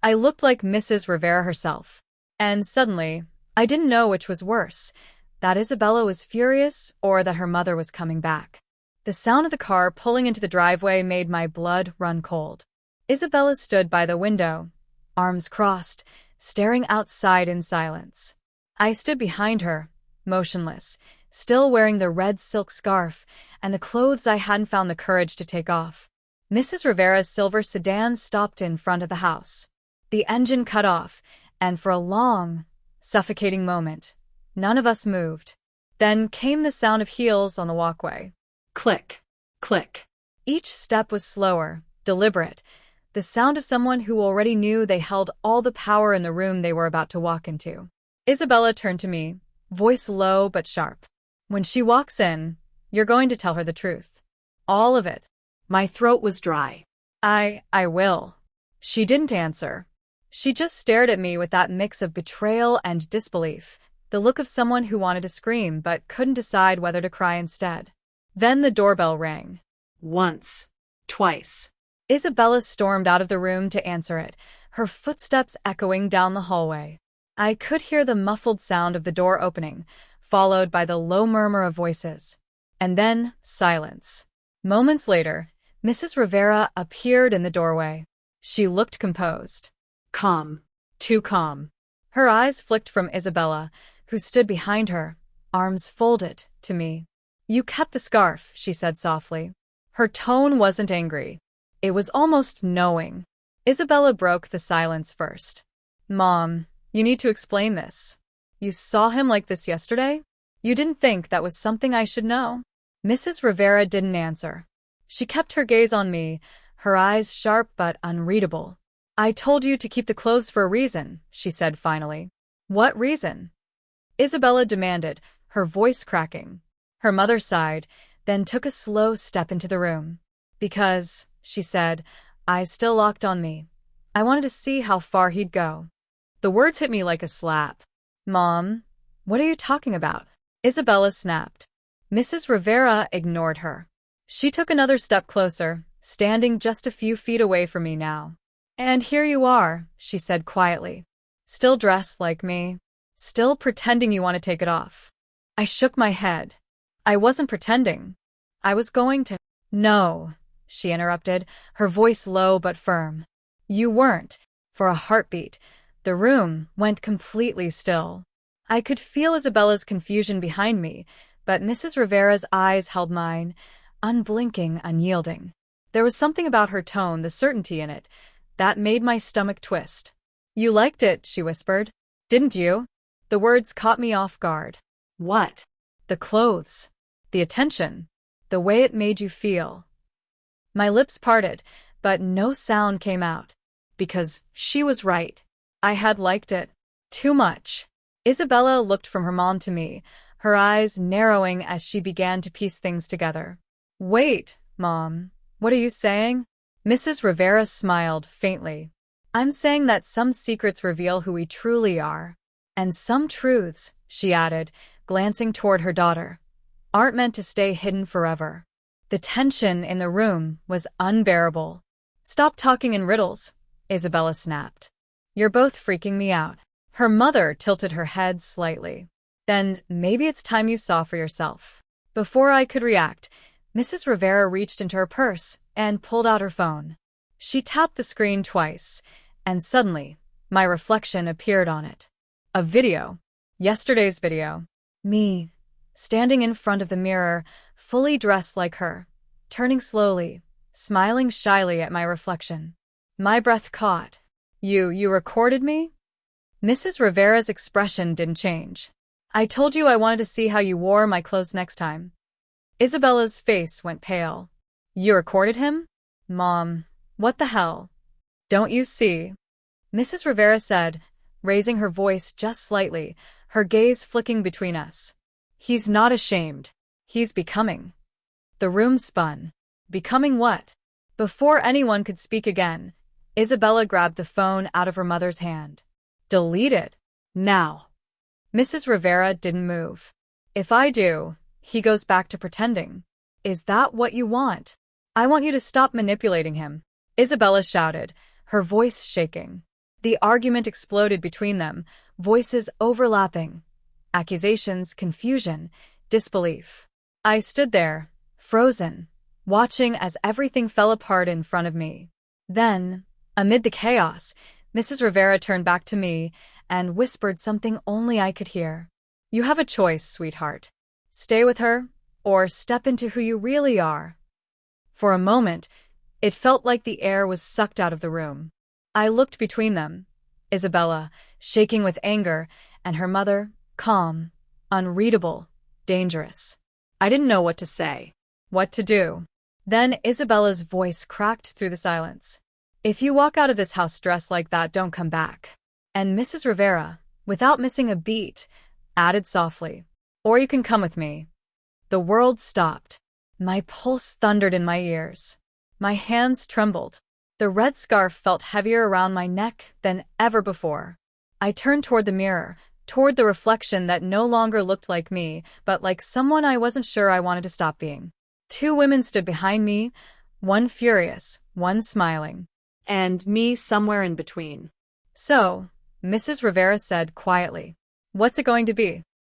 I looked like Mrs. Rivera herself. And suddenly, I didn't know which was worse, that Isabella was furious or that her mother was coming back. The sound of the car pulling into the driveway made my blood run cold. Isabella stood by the window, arms crossed, staring outside in silence. I stood behind her, motionless, still wearing the red silk scarf and the clothes I hadn't found the courage to take off. Mrs. Rivera's silver sedan stopped in front of the house. The engine cut off, and for a long, suffocating moment, none of us moved. Then came the sound of heels on the walkway. Click, click. Each step was slower, deliberate, the sound of someone who already knew they held all the power in the room they were about to walk into. Isabella turned to me, voice low but sharp. When she walks in, you're going to tell her the truth. All of it. My throat was dry. I will. She didn't answer. She just stared at me with that mix of betrayal and disbelief, the look of someone who wanted to scream but couldn't decide whether to cry instead. Then the doorbell rang. Once. Twice. Isabella stormed out of the room to answer it, her footsteps echoing down the hallway. I could hear the muffled sound of the door opening, followed by the low murmur of voices. And then silence. Moments later, Mrs. Rivera appeared in the doorway. She looked composed. Calm. Too calm. Her eyes flicked from Isabella, who stood behind her, arms folded, to me. You kept the scarf, she said softly. Her tone wasn't angry. It was almost knowing. Isabella broke the silence first. Mom, you need to explain this. You saw him like this yesterday? You didn't think that was something I should know? Mrs. Rivera didn't answer. She kept her gaze on me, her eyes sharp but unreadable. I told you to keep the clothes for a reason, she said finally. What reason? Isabella demanded, her voice cracking. Her mother sighed, then took a slow step into the room. Because, she said, eyes still locked on me, I wanted to see how far he'd go. The words hit me like a slap. Mom, what are you talking about? Isabella snapped. Mrs. Rivera ignored her. She took another step closer, standing just a few feet away from me now. And here you are, she said quietly. Still dressed like me. Still pretending you want to take it off. I shook my head. I wasn't pretending. I was going to. No, she interrupted, her voice low but firm. You weren't. For a heartbeat, the room went completely still. I could feel Isabella's confusion behind me, but Mrs. Rivera's eyes held mine, unblinking, unyielding. There was something about her tone, the certainty in it, that made my stomach twist. You liked it, she whispered. Didn't you? The words caught me off guard. What? The clothes. The attention. The way it made you feel. My lips parted, but no sound came out. Because she was right. I had liked it. Too much. Isabella looked from her mom to me, her eyes narrowing as she began to piece things together. Wait, Mom. What are you saying? Mrs. Rivera smiled faintly. I'm saying that some secrets reveal who we truly are. And some truths, she added, glancing toward her daughter, aren't meant to stay hidden forever. The tension in the room was unbearable. Stop talking in riddles, Isabella snapped. You're both freaking me out. Her mother tilted her head slightly. Then maybe it's time you saw for yourself. Before I could react, Mrs. Rivera reached into her purse and pulled out her phone. She tapped the screen twice, and suddenly, my reflection appeared on it. A video. Yesterday's video. Me, standing in front of the mirror, fully dressed like her, turning slowly, smiling shyly at my reflection. My breath caught. You recorded me? Mrs. Rivera's expression didn't change. I told you I wanted to see how you wore my clothes next time. Isabella's face went pale. You recorded him? Mom, what the hell? Don't you see? Mrs. Rivera said, raising her voice just slightly, her gaze flicking between us. He's not ashamed. He's becoming. The room spun. Becoming what? Before anyone could speak again, Isabella grabbed the phone out of her mother's hand. Delete it. Now. Mrs. Rivera didn't move. If I do, he goes back to pretending. Is that what you want? I want you to stop manipulating him, Isabella shouted, her voice shaking. The argument exploded between them, voices overlapping. Accusations, confusion, disbelief. I stood there, frozen, watching as everything fell apart in front of me. Then, amid the chaos, Mrs. Rivera turned back to me and whispered something only I could hear. You have a choice, sweetheart. Stay with her, or step into who you really are. For a moment, it felt like the air was sucked out of the room. I looked between them, Isabella, shaking with anger, and her mother, calm, unreadable, dangerous. I didn't know what to say, what to do. Then Isabella's voice cracked through the silence. If you walk out of this house dressed like that, don't come back. And Mrs. Rivera, without missing a beat, added softly, or you can come with me. The world stopped. My pulse thundered in my ears. My hands trembled. The red scarf felt heavier around my neck than ever before. I turned toward the mirror, toward the reflection that no longer looked like me, but like someone I wasn't sure I wanted to stop being. Two women stood behind me, one furious, one smiling. And me somewhere in between. So, Mrs. Rivera said quietly, what's it going to be?